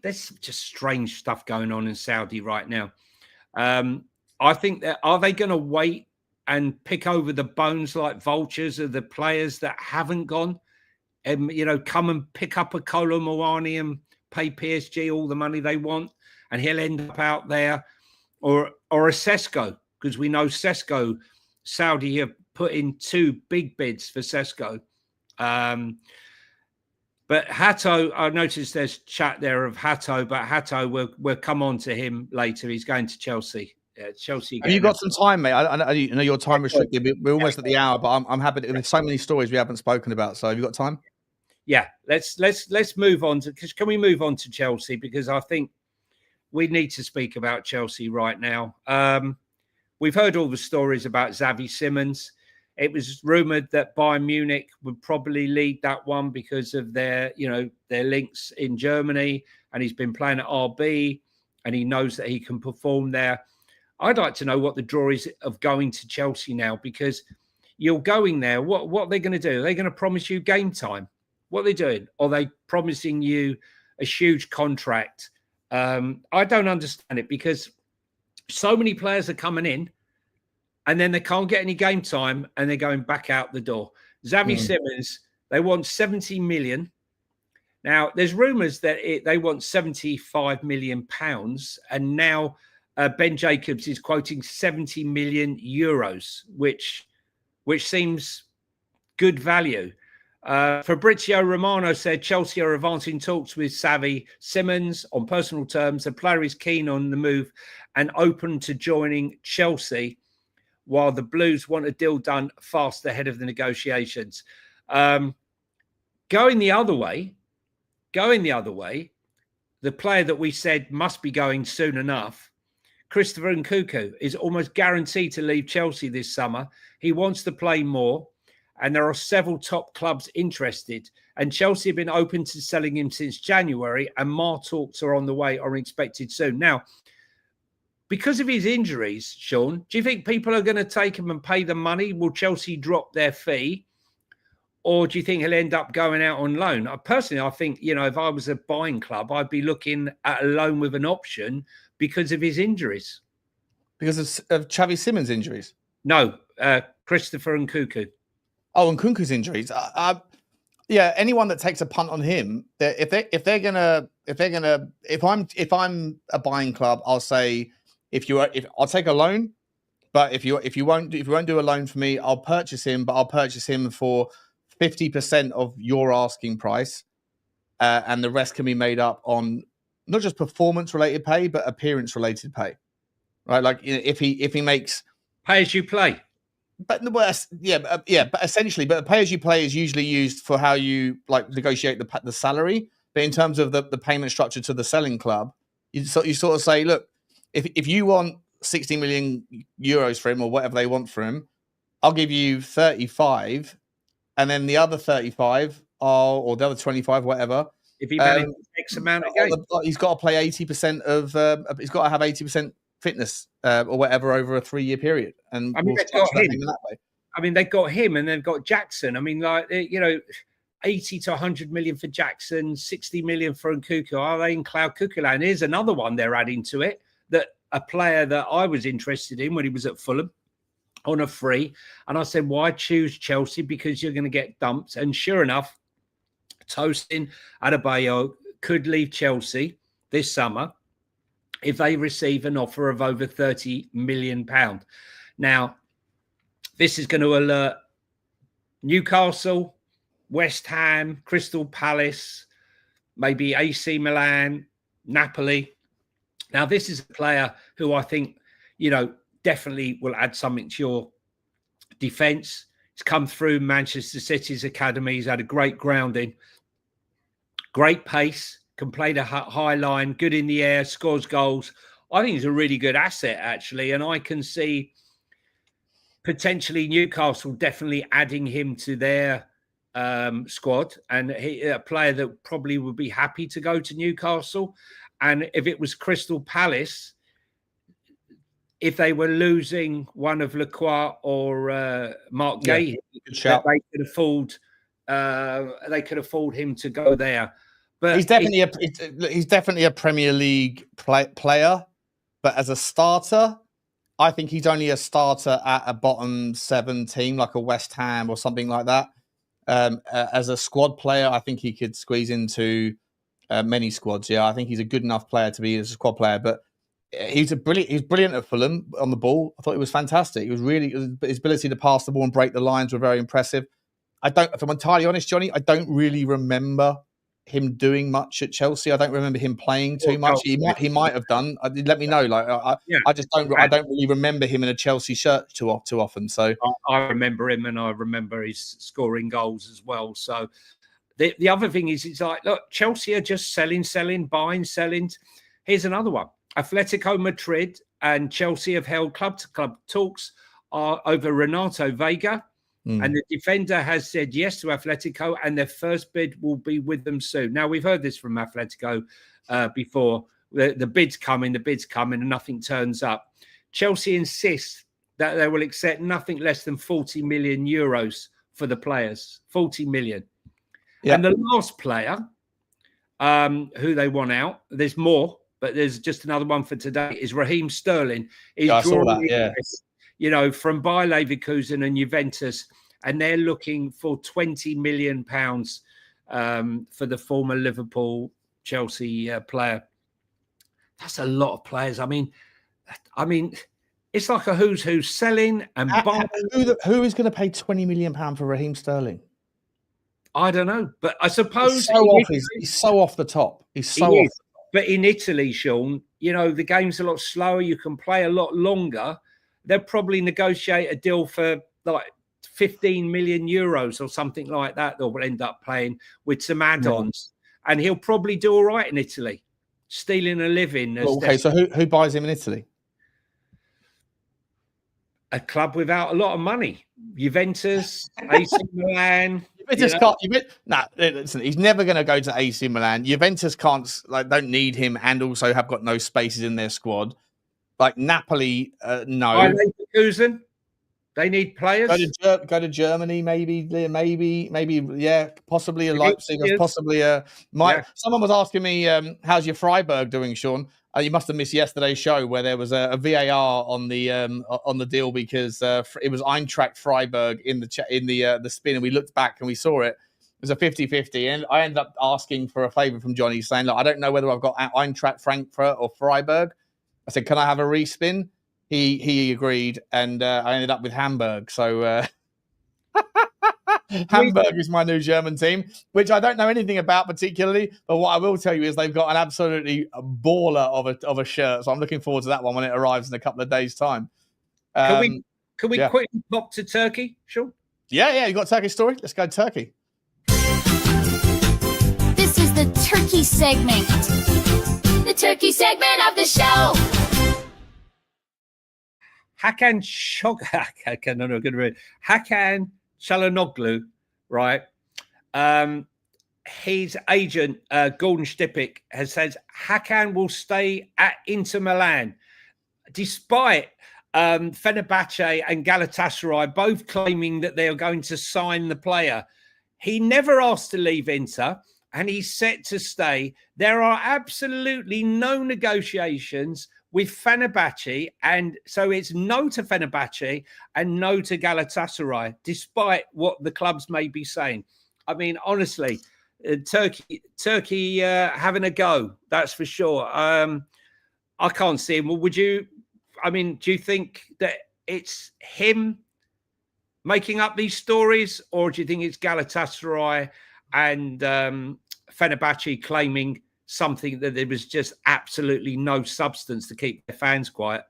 There's just strange stuff going on in Saudi right now. I think that are they going to wait and pick over the bones like vultures of the players that haven't gone? And come and pick up a Kolo Muani and pay PSG all the money they want, and he'll end up out there, or a Sesko, because we know Sesko, Saudi have put in 2 big bids for Sesko. But Hato, I noticed there's chat there of Hato, but Hato, we'll come on to him later. He's going to Chelsea. Chelsea. Have you got some time, mate? I know your time restricted. We're almost at the hour, but I'm happy. There's so many stories we haven't spoken about. So have you got time? yeah, let's move on to, because can we move on to Chelsea? Because I think we need to speak about Chelsea right now. We've heard all the stories about Xavi Simons. It was rumoured that Bayern Munich would probably lead that one because of their links in Germany, and he's been playing at RB, and he knows that he can perform there. I'd like to know what the draw is of going to Chelsea now, because you're going there. What are they going to do? Are they going to promise you game time? What are they doing? Are they promising you a huge contract? I don't understand it, because so many players are coming in and then they can't get any game time and they're going back out the door. Xavi Simons, they want 70 million. Now, there's rumours that they want 75 million pounds, and now Ben Jacobs is quoting 70 million euros, which seems good value. Fabrizio Romano said Chelsea are advancing talks with Xavi Simons on personal terms. The player is keen on the move and open to joining Chelsea, while the Blues want a deal done fast ahead of the negotiations. Going the other way, the player that we said must be going soon enough, Christopher Nkunku, is almost guaranteed to leave Chelsea this summer. He wants to play more, and there are several top clubs interested. And Chelsea have been open to selling him since January, and more talks are on the way, are expected soon. Now, because of his injuries, Sean, do you think people are going to take him and pay the money? Will Chelsea drop their fee? Or do you think he'll end up going out on loan? Personally, I think, if I was a buying club, I'd be looking at a loan with an option because of his injuries. Because of Xavi Simons' injuries? No, Christopher Nkunku. Oh, and Nkunku's injuries. Yeah, anyone that takes a punt on him, if I'm a buying club, I'll say if I'll take a loan, but if you won't do a loan for me, I'll purchase him, but I'll purchase him for 50% of your asking price, and the rest can be made up on not just performance related pay, but appearance related pay, right? Like if he makes pay as you play. But but essentially, but pay as you play is usually used for how you negotiate the salary. But in terms of the payment structure to the selling club, you sort of say, look, if you want 60 million euros for him or whatever they want for him, I'll give you 35, and then the other 35 or the other 25, whatever. If he manages X amount of games, he's got to play 80% of. He's got to have 80% fitness or whatever over a 3-year period. And I mean, they've got him that way. I mean, they've got him, and they've got Jackson. I mean, 80 to 100 million for Jackson, 60 million for Nkunku. Are they in Cloud Cuckoo? And here's another one they're adding to it, that a player that I was interested in when he was at Fulham on a free. And I said, why choose Chelsea? Because you're going to get dumped. And sure enough, Tosin Adebayo could leave Chelsea this summer if they receive an offer of over £30 million. Now, this is going to alert Newcastle, West Ham, Crystal Palace, maybe AC Milan, Napoli. Now, this is a player who I think, definitely will add something to your defence. He's come through Manchester City's academy. He's had a great grounding, great pace, can play the high line, good in the air, scores goals. I think he's a really good asset, actually. And I can see potentially Newcastle definitely adding him to their squad. And a player that probably would be happy to go to Newcastle. And if it was Crystal Palace, if they were losing one of Lacroix or Mark Gay, they could afford him to go there. But he's definitely a Premier League player, but as a starter, I think he's only a starter at a bottom 7 team like a West Ham or something like that. As a squad player, I think he could squeeze into many squads. Yeah, I think he's a good enough player to be a squad player, but he's brilliant at Fulham on the ball. I thought he was fantastic. His ability to pass the ball and break the lines were very impressive. If I'm entirely honest, Johnny, I don't really remember him doing much at Chelsea. I don't remember him playing too much. He might have done. Let me know. I just don't. I don't really remember him in a Chelsea shirt too often. So I remember him, and I remember his scoring goals as well. So The other thing is, it's like, look, Chelsea are just selling, buying, selling. Here's another one. Atletico Madrid and Chelsea have held club-to-club talks over Renato Vega. And the defender has said yes to Atletico, and their first bid will be with them soon. Now, we've heard this from Atletico before. The bid's coming, and nothing turns up. Chelsea insists that they will accept nothing less than 40 million euros for the players. 40 million. Yep. And the last player who they want out, there's more, but there's just another one for today, is Raheem Sterling. I saw that, yeah. From Bayer Leverkusen and Juventus, and they're looking for £20 million for the former Liverpool Chelsea player. That's a lot of players. I mean, it's like a who's who selling and buying. Who is going to pay £20 million for Raheem Sterling? I don't know, but I suppose he's so off the top. He's so off. But in Italy, Sean, the game's a lot slower. You can play a lot longer. They'll probably negotiate a deal for like 15 million euros or something like that. They'll end up playing with some add-ons, and he'll probably do all right in Italy, stealing a living. Okay, so who buys him in Italy? A club without a lot of money. Juventus, AC Milan. Juventus can't. Listen, he's never going to go to AC Milan. Juventus don't need him, and also have got no spaces in their squad. Like Napoli, no. Leverkusen, they need players. Go to Germany, maybe, yeah, possibly a Leipzig, possibly a. Someone was asking me, "How's your Freiburg doing, Sean?" You must have missed yesterday's show where there was a VAR on the deal because it was Eintracht Freiburg in the spin, and we looked back and we saw it. It was a 50-50, and I ended up asking for a favour from Johnny, saying, "Look, I don't know whether I've got Eintracht Frankfurt or Freiburg." I said, "Can I have a respin?" He agreed, and I ended up with Hamburg. So Hamburg is my new German team, which I don't know anything about particularly, but what I will tell you is they've got an absolutely baller of a shirt. So I'm looking forward to that one when it arrives in a couple of days' time. Can we quickly pop to Turkey, Sean? Yeah, you got a Turkey story? Let's go to Turkey. This is the Turkey segment. The Turkey segment of the show. Hakan Çalhanoğlu, right? His agent, Gordon Stipik, has said Hakan will stay at Inter Milan, despite Fenerbahce and Galatasaray both claiming that they are going to sign the player. He never asked to leave Inter, and he's set to stay. There are absolutely no negotiations with Fenerbahce, and so it's no to Fenerbahce and no to Galatasaray, despite what the clubs may be saying. I mean, honestly, Turkey having a go, that's for sure. I can't see him. Would you? I mean, do you think that it's him making up these stories, or do you think it's Galatasaray and Fenerbahce claiming something that there was just absolutely no substance to keep their fans quiet?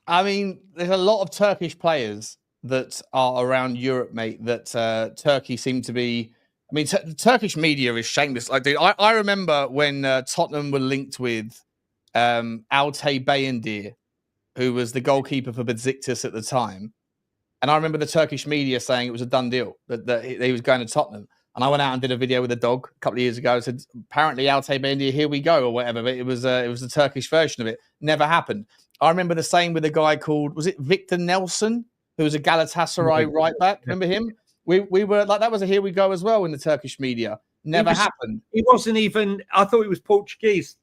I mean, there's a lot of Turkish players that are around Europe, mate, that Turkey seem to be. I mean, Turkish media is shameless. Like, dude, I remember when Tottenham were linked with Altay Bayındır, who was the goalkeeper for Besiktas at the time. And I remember the Turkish media saying it was a done deal, that he was going to Tottenham. And I went out and did a video with a dog a couple of years ago. I said, apparently Altay Bayındır, here we go, or whatever. But it was the Turkish version of it. Never happened. I remember the same with a guy called, was it Victor Nelson, who was a Galatasaray right back? Remember him? We were like, that was a here we go as well in the Turkish media. Never happened. He wasn't even, I thought he was Portuguese.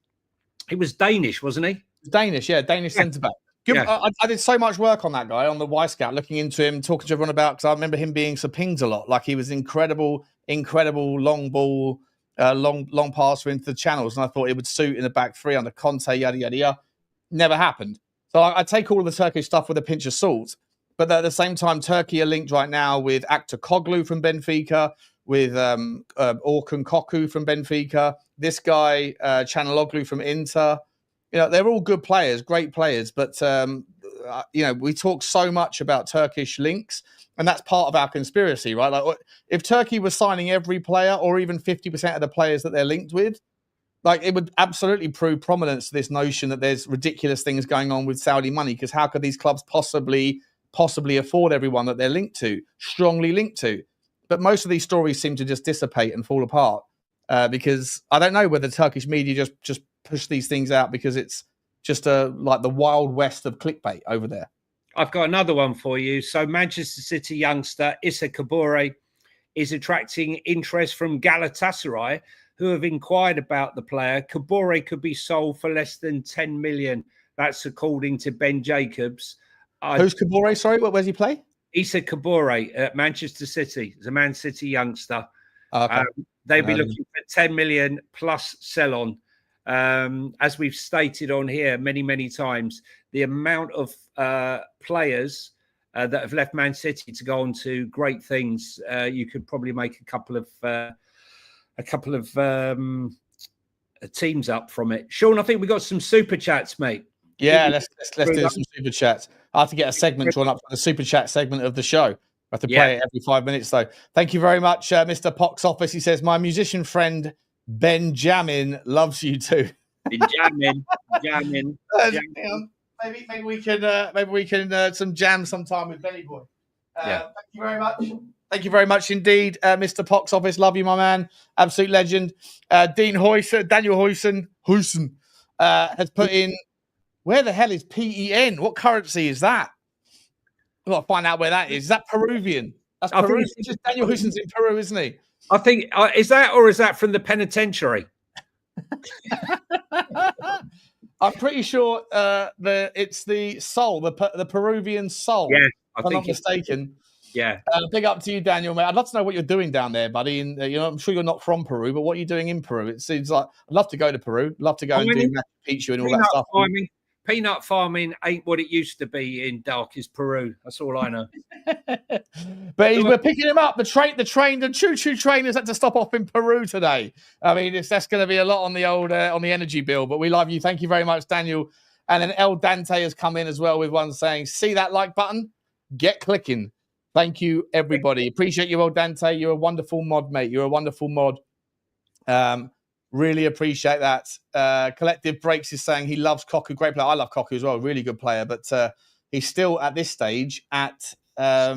He was Danish, wasn't he? Danish, yeah, Danish centre-back. I did so much work on that guy, on the Y Scout, looking into him, talking to everyone about, because I remember him being pinged a lot. Like, he was incredible long ball, long passer into the channels. And I thought it would suit in the back three under Conte, yada, yada, yada. Never happened. So I take all of the Turkish stuff with a pinch of salt. But at the same time, Turkey are linked right now with Aktakoglu from Benfica, with Orkun Koku from Benfica, this guy, Çalhanoğlu from Inter. You know, they're all good players, great players. But we talk so much about Turkish links, and that's part of our conspiracy, right? Like, if Turkey was signing every player or even 50% of the players that they're linked with, like, it would absolutely prove prominence to this notion that there's ridiculous things going on with Saudi money, because how could these clubs possibly afford everyone that they're linked to, strongly linked to? But most of these stories seem to just dissipate and fall apart because I don't know whether Turkish media just push these things out because it's just like the wild west of clickbait over there. I've got another one for you. So Manchester City youngster Issa Kabore is attracting interest from Galatasaray, who have inquired about the player. Kabore could be sold for less than 10 million. That's according to Ben Jacobs. Who's Kabore? Sorry, where's he play? Issa Kabore at Manchester City. He's a Man City youngster. Okay. They'd be looking for 10 million plus sell-on. As we've stated on here many, many times, the amount of players that have left Man City to go on to great things, you could probably make a couple of teams up from it. Sean, I think we got some super chats, mate. Yeah, let's do some super chats. I have to get a segment drawn up for the super chat segment of the show. I have to play it every 5 minutes, though. Thank you very much, Mr. Pox Office. He says, my musician friend Benjamin loves you too. Benjamin. Maybe we can some jam sometime with Benny Boy. Thank you very much. Thank you very much indeed, Mr. Pox Office. Love you, my man. Absolute Legend. Daniel Huysen has put in, where the hell is PEN? What currency is that? We've got to find out where that is. Is that Peruvian? That's Peru. It's just Daniel Huysen's in Peru, isn't he? I think, is that from the penitentiary? I'm pretty sure it's the soul, the Peruvian soul. Yeah, if I'm not mistaken. Yeah. Big up to you, Daniel, mate. I'd love to know what you're doing down there, buddy. And I'm sure you're not from Peru, but what are you doing in Peru? It seems like I'd love to go to Peru. Love to go and do Machu Picchu and all that stuff. Peanut farming ain't what it used to be in darkest Peru. That's all I know. But we're picking him up. The choo-choo train has had to stop off in Peru today. I mean, that's going to be a lot on the old on the energy bill. But we love you. Thank you very much, Daniel. And then El Dante has come in as well with one saying, "See that like button? Get clicking." Thank you, everybody. Appreciate you, El Dante. You're a wonderful mod, mate. You're a wonderful mod. Really appreciate that. Collective Breaks is saying he loves Koku. Great player. I love Koku as well. Really good player. But he's still at this stage at, I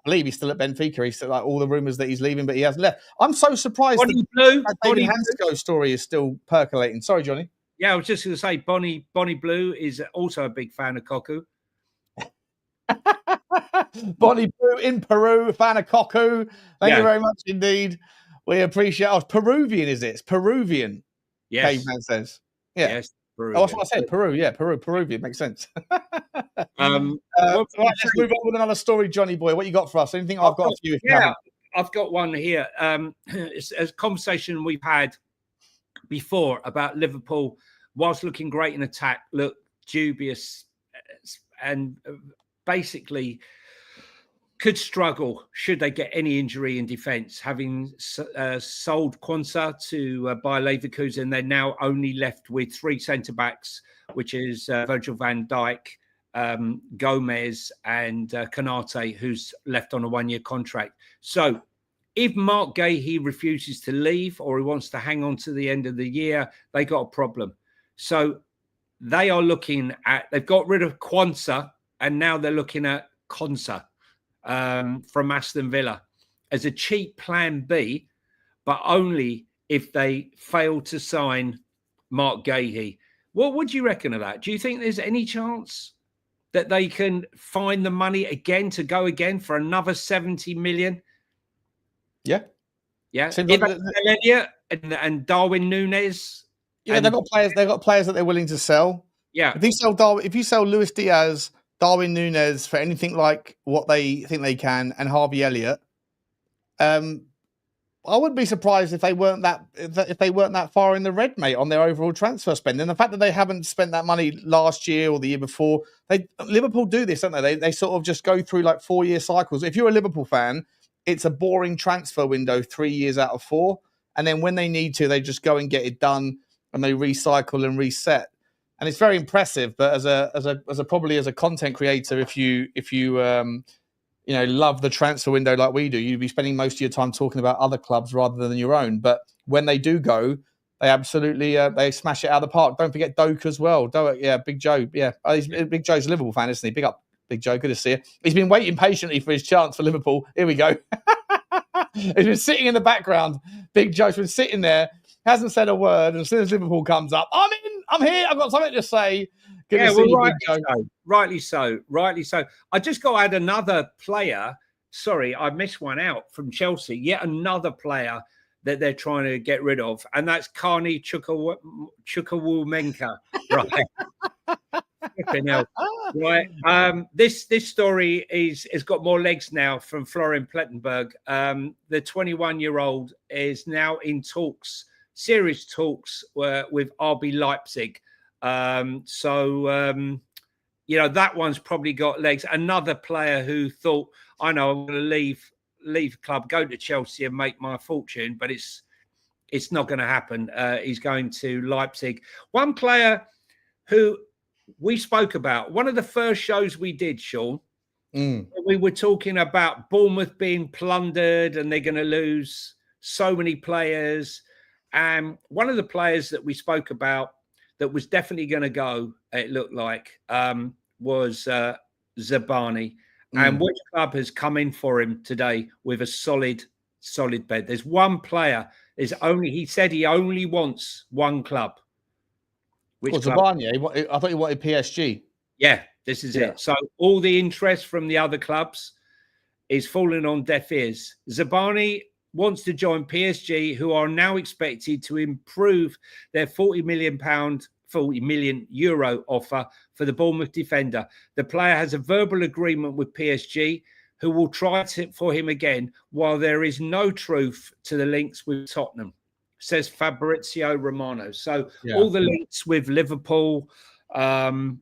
believe he's still at Benfica. He's still like all the rumours that he's leaving, but he hasn't left. I'm so surprised that David Hansco's story is still percolating. Sorry, Johnny. Yeah, I was just going to say Bonnie Blue is also a big fan of Koku. Bonnie Blue in Peru, fan of Koku. Thank you very much indeed. We appreciate it. Oh, Peruvian, is it? It's Peruvian. Yes. Caveman says. Yeah. Yes. Peruvian. Oh, that's what I said. Peru. Yeah, Peruvian. Makes sense. Right, let's move on with another story, Johnny boy. What you got for us? Anything? I've got a few. I've got one here. It's a conversation we've had before about Liverpool, whilst looking great in attack, look dubious and basically could struggle should they get any injury in defence. Having sold Quansah to Bayer Leverkusen, they're now only left with three centre-backs, which is Virgil van Dijk, Gomez and Konate, who's left on a one-year contract. So if Mark Gahey refuses to leave or he wants to hang on to the end of the year, they got a problem. So they are looking at, they've got rid of Quansah and now they're looking at Konsa from Aston Villa as a cheap plan B, but only if they fail to sign Mark Gahey. What would you reckon of that? Do you think there's any chance that they can find the money again to go again for another 70 million? Yeah. Yeah. Elliott and Darwin Núñez. Yeah, they've got players that they're willing to sell. Yeah. If you sell Luis Diaz, Darwin Núñez for anything like what they think they can, and Harvey Elliott, I wouldn't be surprised if they weren't that far in the red, mate, on their overall transfer spend. And the fact that they haven't spent that money last year or the year before, Liverpool do this, don't they? They sort of just go through like 4-year cycles. If you're a Liverpool fan, it's a boring transfer window 3 years out of 4. And then when they need to, they just go and get it done and they recycle and reset. and it's very impressive. But as a probably as a content creator, if you love the transfer window like we do, you'd be spending most of your time talking about other clubs rather than your own. But when they do go, they absolutely they smash it out of the park. Don't forget Doak as well. Big Joe. Yeah, Big Joe's a Liverpool fan, isn't he? Big up, Big Joe. Good to see you. He's been waiting patiently for his chance for Liverpool. Here we go. He's been sitting in the background. Big Joe's been sitting there, hasn't said a word. And as soon as Liverpool comes up, I'm in. I'm here. I've got something to say. Good to see you, Big Joe. Rightly so. I just got to add another player. Sorry, I missed one out from Chelsea. Yet another player that they're trying to get rid of, and that's Carney Chukwuemeka. Right. Right. This story has got more legs now from Florian Plettenberg. The 21-year-old is now in serious talks with RB Leipzig. That one's probably got legs. Another player who thought, I know I'm going to leave the club, go to Chelsea and make my fortune, but it's not going to happen. He's going to Leipzig. One player who we spoke about, one of the first shows we did, Sean, we were talking about Bournemouth being plundered and they're going to lose so many players. And one of the players that we spoke about that was definitely going to go, it looked like, was Zabani. And which club has come in for him today with a solid bed? There's one player. He said he only wants one club. Which club? Zabani, I thought he wanted PSG. Yeah, this is it. So all the interest from the other clubs is falling on deaf ears. Zabani wants to join PSG, who are now expected to improve their £40 million euro offer for the Bournemouth defender. The player has a verbal agreement with PSG, who will try for him again, while there is no truth to the links with Tottenham, says Fabrizio Romano. So all the links with Liverpool to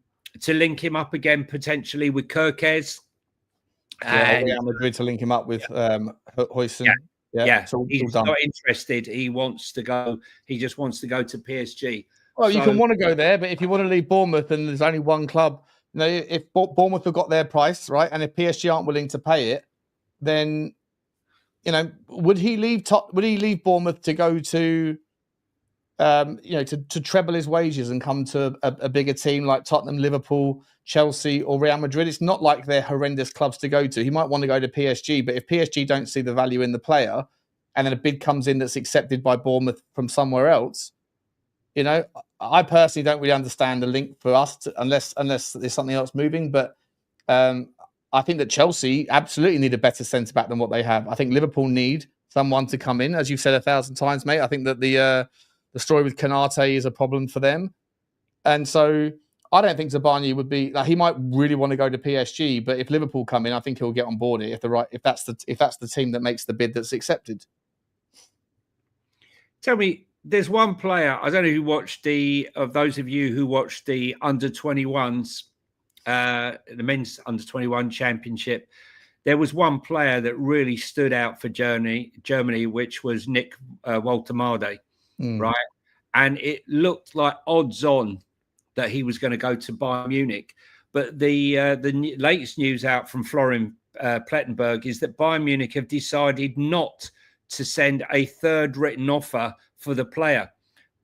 link him up again, potentially with Kirkes. And Real Madrid to link him up with Huijsen. So he's not interested. He wants to go. He just wants to go to PSG. Well, you can want to go there, but if you want to leave Bournemouth and there's only one club, if Bournemouth have got their price, right, and if PSG aren't willing to pay it, then, would he leave Bournemouth to go to, to treble his wages and come to a bigger team like Tottenham, Liverpool, Chelsea, or Real Madrid? It's not like they're horrendous clubs to go to. He might want to go to PSG, but if PSG don't see the value in the player, and then a bid comes in that's accepted by Bournemouth from somewhere else, I personally don't really understand the link for us unless there's something else moving. But I think that Chelsea absolutely need a better centre back than what they have. I think Liverpool need someone to come in, as you've said 1,000 times, mate. I think that the story with Konate is a problem for them, and so I don't think Zabani would be. He might really want to go to PSG, but if Liverpool come in, I think he'll get on board it if that's the team that makes the bid that's accepted. Tell me. There's one player, I don't know who watched of those of you who watched the under-21s, the men's under-21 championship, there was one player that really stood out for Germany, which was Nick Woltemade, right? And it looked like odds on that he was going to go to Bayern Munich. But the latest news out from Florian Plettenberg is that Bayern Munich have decided not to send a third written offer for the player.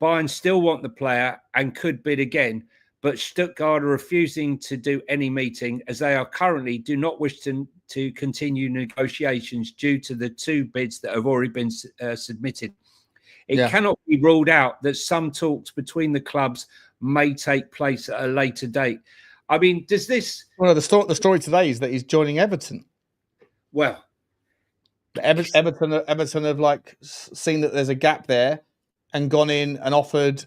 Bayern still want the player and could bid again, but Stuttgart are refusing to do any meeting as they are currently do not wish to continue negotiations due to the two bids that have already been submitted. It cannot be ruled out that some talks between the clubs may take place at a later date. I mean, does this... Well, the story today is that he's joining Everton. Well... Everton have seen that there's a gap there and gone in and offered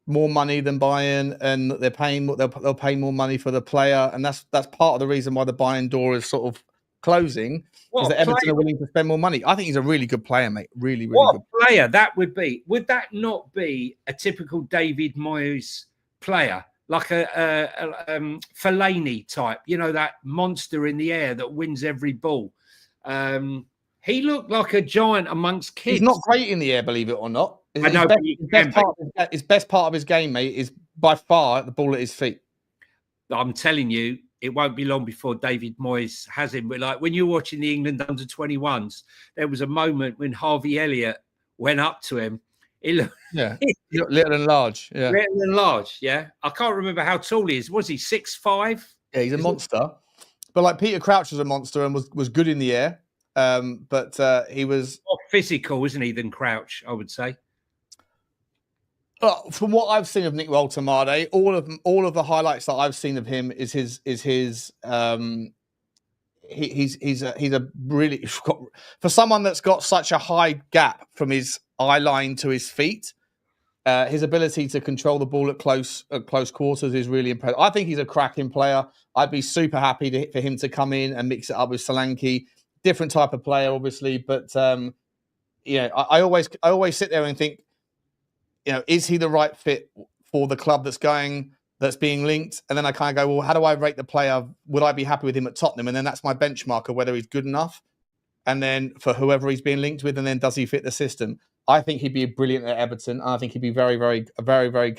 more money than Bayern, and they'll pay more money for the player, and that's part of the reason why the Bayern door is sort of closing. Is that Everton are willing to spend more money. I think he's a really good player, mate. Really, really good player that would be. Would that not be a typical David Moyes player, like a Fellaini type? That monster in the air that wins every ball. He looked like a giant amongst kids. He's not great in the air, believe it or not. I know. His best part of his game, mate, is by far the ball at his feet. I'm telling you, it won't be long before David Moyes has him. But like when you're watching the England under-21s, there was a moment when Harvey Elliott went up to him. He looked, little and large. Yeah, little and large. Yeah, I can't remember how tall he is. Was he 6'5"? Yeah, he's a monster. But like Peter Crouch was a monster and was good in the air. But he was more physical, isn't he, than Crouch? I would say. From what I've seen of Nick Woltemade, all of the highlights that I've seen of him is his he's a really for someone that's got such a high gap from his eye line to his feet. His ability to control the ball at close quarters is really impressive. I think he's a cracking player. I'd be super happy for him to come in and mix it up with Solanke. Different type of player, obviously, but I always sit there and think, is he the right fit for the club that's being linked? And then I kind of go, well, how do I rate the player? Would I be happy with him at Tottenham? And then that's my benchmark of whether he's good enough. And then for whoever he's being linked with, and then does he fit the system? I think he'd be brilliant at Everton. I think he'd be very, very, very, very.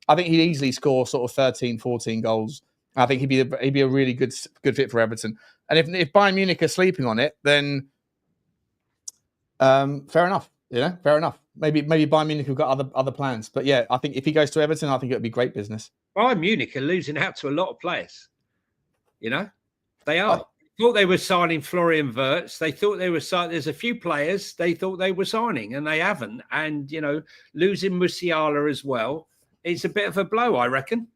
I think he'd easily score sort of 13, 14 goals. I think he'd be a really good fit for Everton. And if Bayern Munich are sleeping on it, then fair enough. Fair enough. Maybe Bayern Munich have got other plans. But yeah, I think if he goes to Everton, I think it would be great business. Bayern Munich are losing out to a lot of players. They are. Thought they were signing Florian Wirtz. They thought they were signing. There's a few players they thought they were signing, and they haven't. And losing Musiala as well, it's a bit of a blow, I reckon.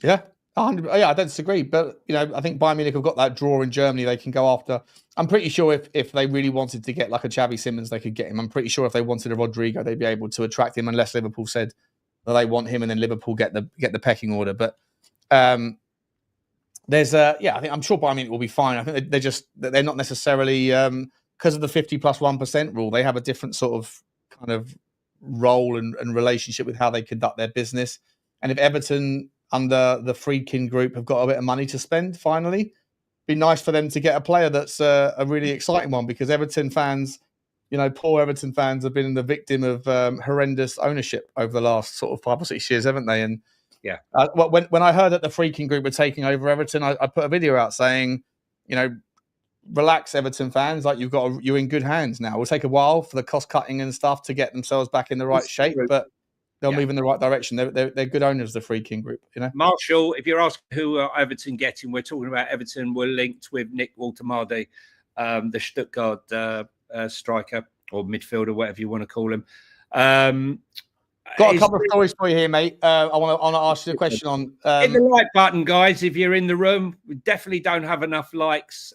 Yeah, 100. Yeah, I don't disagree. But I think Bayern Munich have got that draw in Germany. They can go after. I'm pretty sure if they really wanted to get like a Xavi Simons, they could get him. I'm pretty sure if they wanted a Rodrygo, they'd be able to attract him, unless Liverpool said that they want him, and then Liverpool get the pecking order. But there's I think I'm sure Bayern Munich will be fine. I think they're not necessarily because of the 50+1% rule. They have a different sort of kind of role and relationship with how they conduct their business. And if Everton under the Friedkin group have got a bit of money to spend, finally, be nice for them to get a player that's a really exciting one, because Everton fans, poor Everton fans have been the victim of horrendous ownership over the last sort of 5 or 6 years, haven't they? And yeah, when I heard that the Friedkin group were taking over Everton, I put a video out saying, relax, Everton fans, like you're in good hands now. It'll take a while for the cost cutting and stuff to get themselves back in the right shape, but they'll move in the right direction. They're good owners, the Friedkin group. Marshall, if you're asking who are Everton getting, we're talking about Everton. We're linked with Nick Woltemade, the Stuttgart striker or midfielder, whatever you want to call him. Got a couple of stories for you here, mate. I want to ask you a question on. Hit the like button, guys. If you're in the room, we definitely don't have enough likes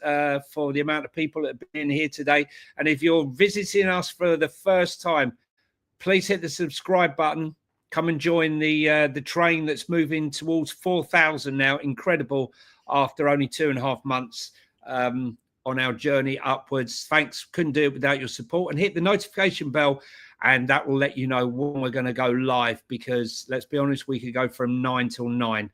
for the amount of people that have been here today. And if you're visiting us for the first time, please hit the subscribe button. Come and join the train that's moving towards 4,000 now. Incredible after only 2.5 months on our journey upwards. Thanks. Couldn't do it without your support. And hit the notification bell, and that will let you know when we're going to go live, because let's be honest, we could go from 9 till 9.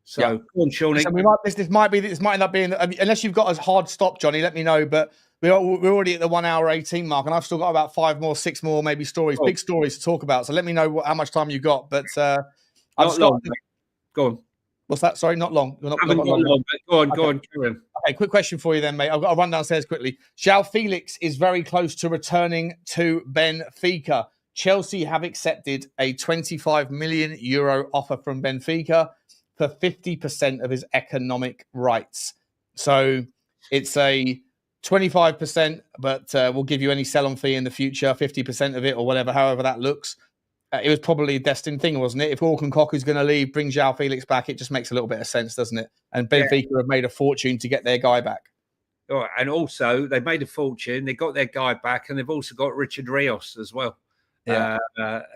So, go on, Sean. So this might end up being, unless you've got a hard stop, Johnny, let me know. But we're already at the 1 hour 18 mark, and I've still got about 5 more, 6 more, maybe stories, big stories to talk about. So let me know how much time you got. But I've got. Go on. What's that? Sorry, not long. Not long, but go on, Kieran. Okay, quick question for you then, mate. I've got to run downstairs quickly. João Felix is very close to returning to Benfica. Chelsea have accepted a €25 million offer from Benfica for 50% of his economic rights. So it's a 25%, but we'll give you any sell-on fee in the future, 50% of it or whatever, however that looks. It was probably a destined thing, wasn't it? If Orkun Koku's going to leave, bring João Felix back, it just makes a little bit of sense, doesn't it? And Benfica have made a fortune to get their guy back. All right. And also, they made a fortune. They got their guy back, and they've also got Richard Rios as well. Yeah.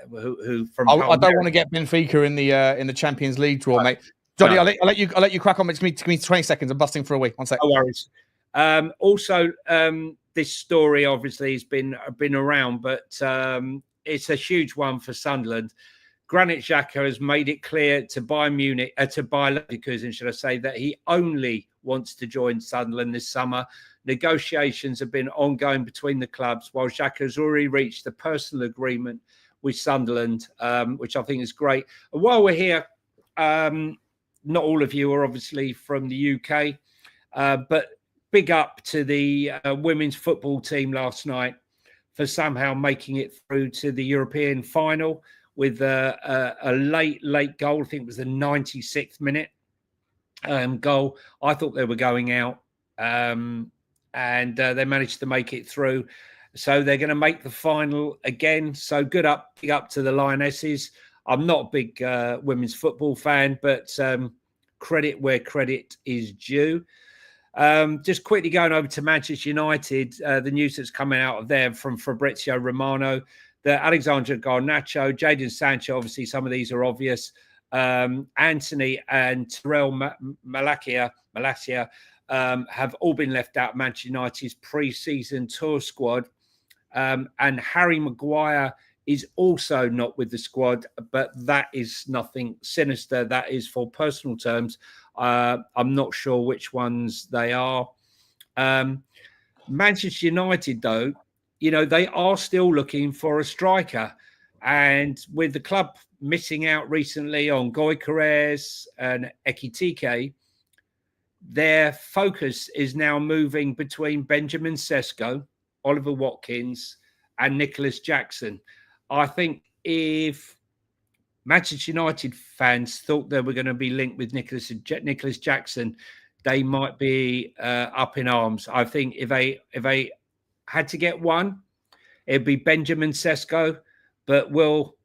Who from? I don't want to get Benfica in the Champions League draw, mate. Johnny, I'll let you crack on. Give me 20 seconds. I'm busting for a week. 1 second. No worries. Also, this story obviously has been around, but it's a huge one for Sunderland. Granit Xhaka has made it clear to Bayern Munich, to Bayer Leverkusen, should I say, that he only wants to join Sunderland this summer. Negotiations have been ongoing between the clubs, while Xhaka has already reached a personal agreement with Sunderland, which I think is great. And while we're here, not all of you are obviously from the UK, but big up to the women's football team last night for somehow making it through to the European final with a late goal. I think it was the 96th minute goal. I thought they were going out, and they managed to make it through. So they're going to make the final again. So big up to the Lionesses. I'm not a big women's football fan, but credit where credit is due. Just quickly going over to Manchester United, the news that's coming out of there from Fabrizio Romano, that Alexandra Garnacho, Jadon Sancho, obviously some of these are obvious, Anthony and Terrell Malacia have all been left out of Manchester United's pre-season tour squad. And Harry Maguire is also not with the squad, but that is nothing sinister. That is for personal terms. I'm not sure which ones they are. Manchester United, though, they are still looking for a striker. And with the club missing out recently on Gyökeres and Ekitike, their focus is now moving between Benjamin Sesko, Oliver Watkins, and Nicholas Jackson. I think if Manchester United fans thought they were going to be linked with Nicholas Jackson, they might be up in arms. I think if they had to get one, it'd be Benjamin Sesko. But will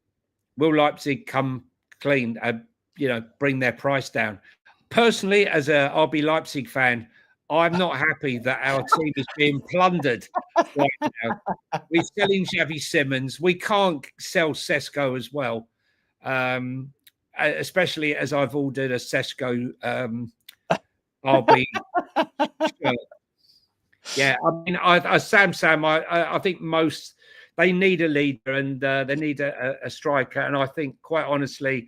Leipzig come clean and bring their price down? Personally, as a RB Leipzig fan, I'm not happy that our team is being plundered right now. We're selling Xavi Simons. We can't sell Sesko as well, especially as I've ordered a Sesko RB shirt. Yeah, I mean, Sam, I think most they need a leader and they need a striker, and I think, quite honestly,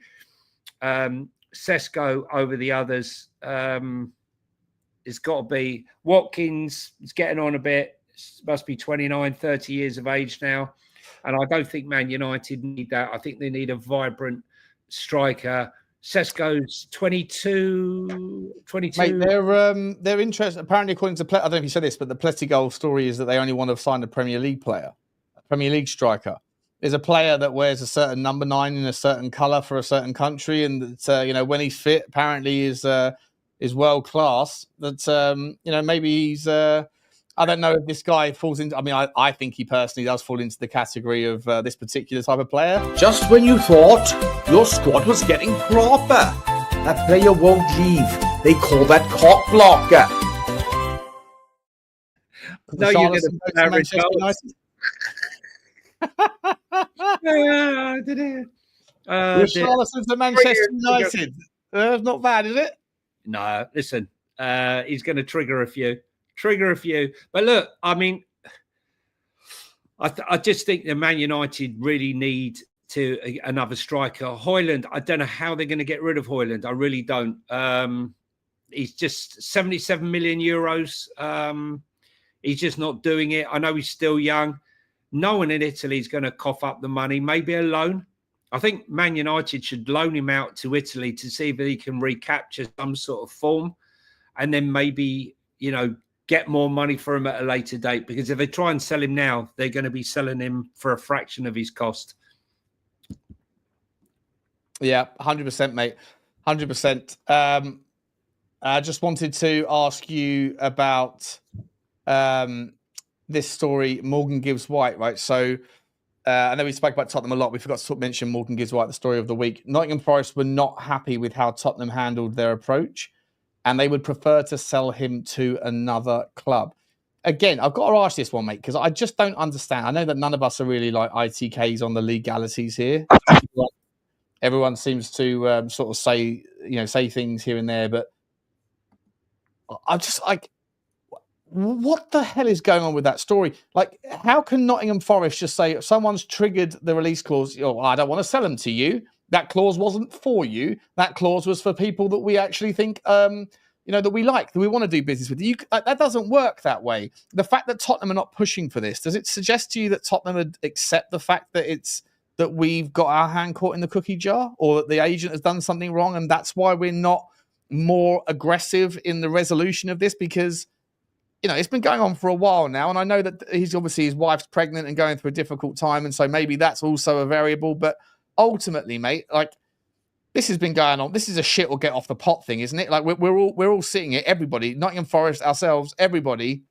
Sesko over the others. It's got to be Watkins. Is getting on a bit. Must be 29, 30 years of age now. And I don't think Man United need that. I think they need a vibrant striker. Sesko's 22. Mate, they're interested. Apparently, according to I don't know if you said this, but the Plettigol story is that they only want to sign a Premier League player, a Premier League striker. There's a player that wears a certain number 9 in a certain colour for a certain country, and that, when he's fit, apparently is world class. That maybe he's. I don't know if this guy falls into. I mean, I think he personally does fall into the category of this particular type of player. Just when you thought your squad was getting proper, that player won't leave. They call that cock blocker. No, you're going to Manchester United. Richarlison to Manchester United. Not bad, is it? No, listen. He's going to trigger a few. But look, I mean, I just think that Man United really need another striker. Højlund, I don't know how they're going to get rid of Højlund. I really don't. He's just 77 million euros. He's just not doing it. I know he's still young. No one in Italy is going to cough up the money. Maybe a loan. I think Man United should loan him out to Italy to see if he can recapture some sort of form, and then maybe, get more money for him at a later date. Because if they try and sell him now, they're going to be selling him for a fraction of his cost. Yeah, 100%, mate. 100%. I just wanted to ask you about this story, Morgan Gibbs-White, right? So I know we spoke about Tottenham a lot. We forgot to mention Morgan Gibbs-White, the story of the week. Nottingham Forest were not happy with how Tottenham handled their approach, and they would prefer to sell him to another club. Again, I've got to ask this one, mate, because I just don't understand. I know that none of us are really like ITKs on the legalities here. Everyone seems to sort of say things here and there, but I'm just like, what the hell is going on with that story? Like, how can Nottingham Forest just say, if someone's triggered the release clause, I don't want to sell them to you. That clause wasn't for you. That clause was for people that we actually think, that we like, that we want to do business with. That doesn't work that way. The fact that Tottenham are not pushing for this, does it suggest to you that Tottenham would accept the fact that it's that we've got our hand caught in the cookie jar, or that the agent has done something wrong, and that's why we're not more aggressive in the resolution of this? Because, you know, it's been going on for a while now, and I know that he's obviously, his wife's pregnant and going through a difficult time, and so maybe that's also a variable. But ultimately, mate, like, this has been going on. This is a shit or get off the pot thing, isn't it? Like, we're all sitting here, everybody, Nottingham Forest, ourselves, everybody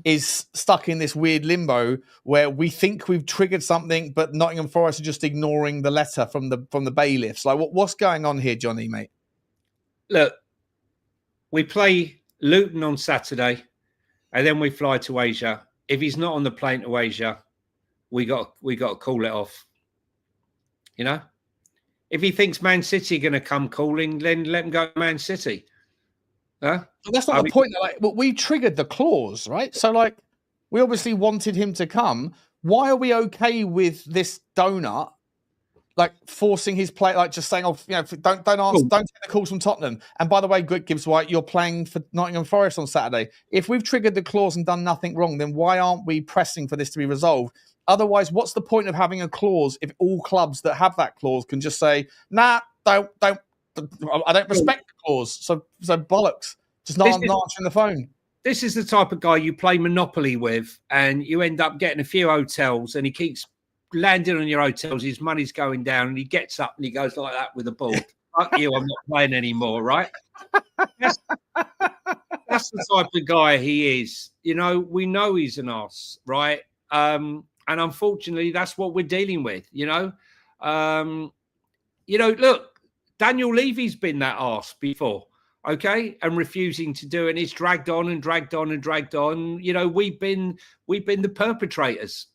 is stuck in this weird limbo where we think we've triggered something, but Nottingham Forest are just ignoring the letter from the bailiffs. Like, what's going on here, Johnny, mate? Look, we play Luton on Saturday, and then we fly to Asia. If he's not on the plane to Asia, we got to call it off. You know, if he thinks Man City are going to come calling, then let him go to Man City. Huh? That's not the point. Like, well, we triggered the clause, right? So, like, we obviously wanted him to come. Why are we okay with this donut, like, forcing his play, like, just saying, "Oh, you know, don't answer, don't take the calls from Tottenham." And by the way, Gibbs-White, you're playing for Nottingham Forest on Saturday. If we've triggered the clause and done nothing wrong, then why aren't we pressing for this to be resolved? Otherwise, what's the point of having a clause if all clubs that have that clause can just say, "Nah, don't. I don't respect the clause." So bollocks. Just not answering the phone. This is the type of guy you play Monopoly with, and you end up getting a few hotels, and he keeps landing on your hotels. His money's going down, and he gets up and he goes like that with a ball. Fuck you, I'm not playing anymore, right? That's the type of guy he is. You know, we know he's an arse, right? And unfortunately, that's what we're dealing with, you know? Look, Daniel Levy's been that arse before, okay, and refusing to do it. And it's dragged on and dragged on and dragged on. You know, we've been the perpetrators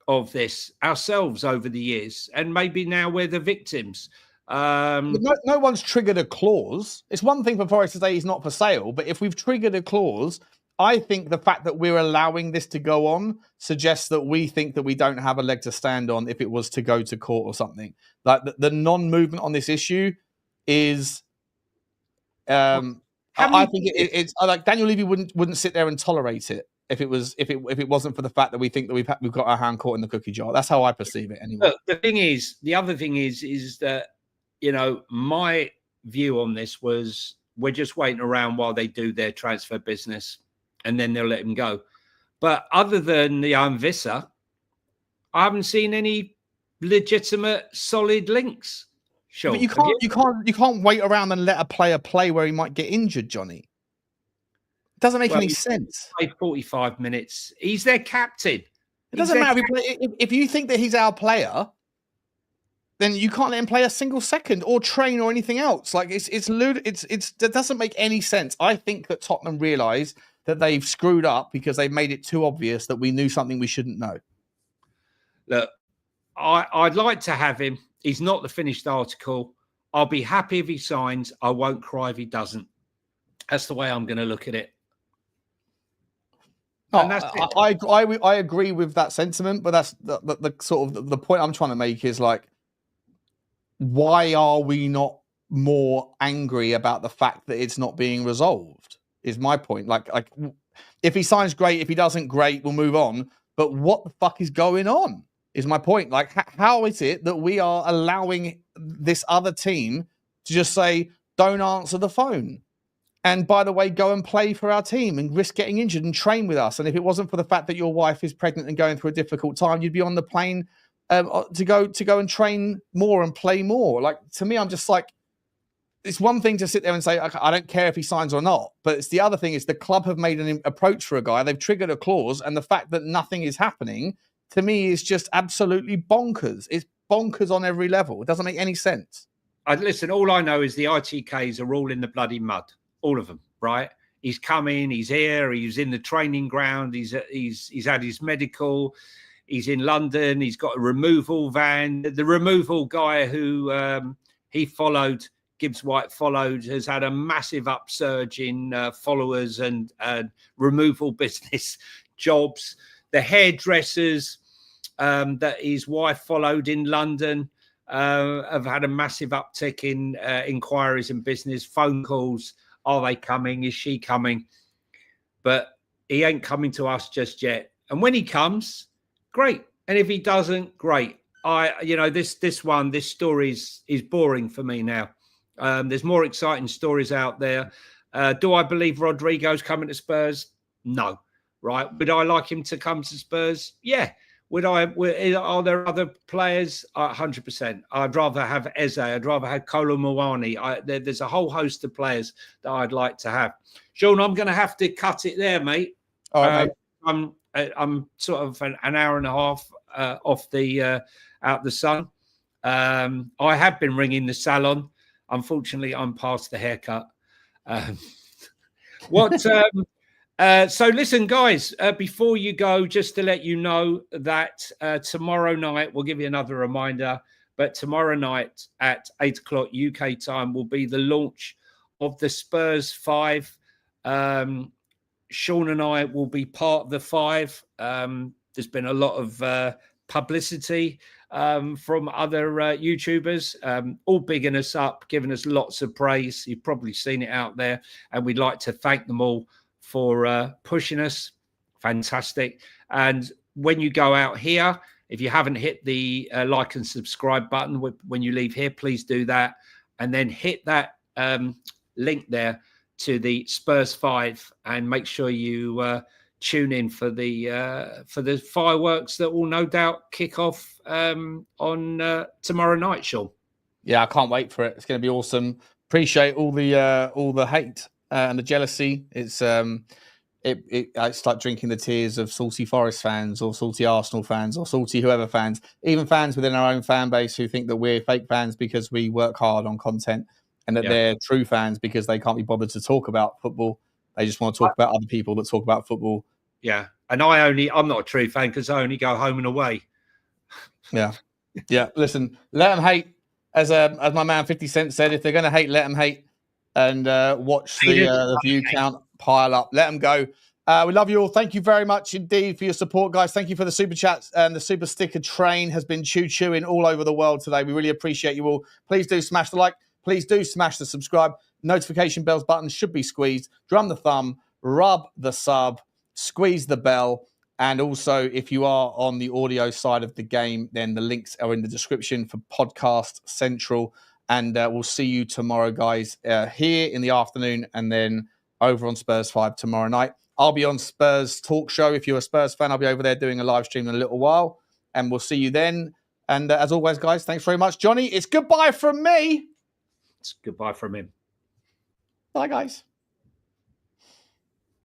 of this ourselves over the years, and maybe now we're the victims. No one's triggered a clause. It's one thing for Forest to say he's not for sale, but if we've triggered a clause, I think the fact that we're allowing this to go on suggests that we think that we don't have a leg to stand on if it was to go to court or something. Like, the non-movement on this issue is, I think it's like Daniel Levy wouldn't sit there and tolerate it if it wasn't for the fact that we think that we've got our hand caught in the cookie jar. That's how I perceive it anyway. Look, the other thing is that, you know, my view on this was we're just waiting around while they do their transfer business, and then they'll let him go. But other than the Wissa, I haven't seen any legitimate, solid links. Sure, but you can't wait around and let a player play where he might get injured, Johnny. It doesn't make any sense. Played 45 minutes. He's their captain. It doesn't matter if you think that he's our player, then you can't let him play a single second or train or anything else. Like, that doesn't make any sense. I think that Tottenham realise that they've screwed up because they've made it too obvious that we knew something we shouldn't know. Look, I'd like to have him. He's not the finished article. I'll be happy if he signs. I won't cry if he doesn't. That's the way I'm going to look at it. And that's it. I agree with that sentiment, but that's the sort of the point I'm trying to make is, like, why are we not more angry about the fact that it's not being resolved? Is my point. Like if he signs, great. If he doesn't, great. We'll move on. But what the fuck is going on? Is my point. Like, how is it that we are allowing this other team to just say, don't answer the phone? And by the way, go and play for our team and risk getting injured and train with us. And if it wasn't for the fact that your wife is pregnant and going through a difficult time, you'd be on the plane to go and train more and play more. Like, to me, I'm just like, it's one thing to sit there and say, I don't care if he signs or not. But it's the other thing is the club have made an approach for a guy. They've triggered a clause. And the fact that nothing is happening, to me, is just absolutely bonkers. It's bonkers on every level. It doesn't make any sense. Listen, all I know is the ITKs are all in the bloody mud. All of them, right? He's coming, he's here, he's in the training ground, he's had his medical, he's in London, he's got a removal van. The removal guy who he followed, Gibbs-White followed, has had a massive upsurge in followers and removal business jobs. The hairdressers that his wife followed in London have had a massive uptick in inquiries and business, phone calls. Are they coming? Is she coming? But he ain't coming to us just yet. And when he comes, great. And if he doesn't, great. this story is boring for me now. There's more exciting stories out there. Do I believe Rodrygo's coming to Spurs? No. Right? Would I like him to come to Spurs? Yeah. Are there other players? 100%. I'd rather have Eze. I'd rather have Kolo Muani. There's a whole host of players that I'd like to have. Sean, I'm going to have to cut it there, mate. All right, mate. I'm sort of an hour and a half off the out the sun. I have been ringing the salon. Unfortunately, I'm past the haircut. So listen, guys, before you go, just to let you know that tomorrow night, we'll give you another reminder, but tomorrow night at 8 o'clock UK time will be the launch of the Spurs 5. Sean and I will be part of the 5. There's been a lot of publicity from other YouTubers, all bigging us up, giving us lots of praise. You've probably seen it out there, and we'd like to thank them all for pushing us. Fantastic. And when you go out here, if you haven't hit the like and subscribe button when you leave here, please do that, and then hit that link there to the Spurs 5, and make sure you tune in for the fireworks that will no doubt kick off on tomorrow night, Sean. Yeah, I can't wait for it. It's going to be awesome. Appreciate all the hate and the jealousy. It's it's like drinking the tears of salty Forest fans or salty Arsenal fans or salty whoever fans, even fans within our own fan base who think that we're fake fans because we work hard on content, and that they're true fans because they can't be bothered to talk about football. They just want to talk about other people that talk about football. Yeah. And I'm not a true fan because I only go home and away. Yeah. Yeah. Listen, let them hate. As my man 50 Cent said, if they're going to hate, let them hate. And watch the view count pile up. Let them go. We love you all. Thank you very much indeed for your support, guys. Thank you for the super chats. And the super sticker train has been choo-chooing all over the world today. We really appreciate you all. Please do smash the like. Please do smash the subscribe. Notification bells button should be squeezed. Drum the thumb. Rub the sub. Squeeze the bell. And also, if you are on the audio side of the game, then the links are in the description for Podcast Central. And we'll see you tomorrow, guys, here in the afternoon, and then over on Spurs 5 tomorrow night. I'll be on Spurs Talk Show. If you're a Spurs fan, I'll be over there doing a live stream in a little while. And we'll see you then. And as always, guys, thanks very much. Johnny, it's goodbye from me. It's goodbye from him. Bye, guys.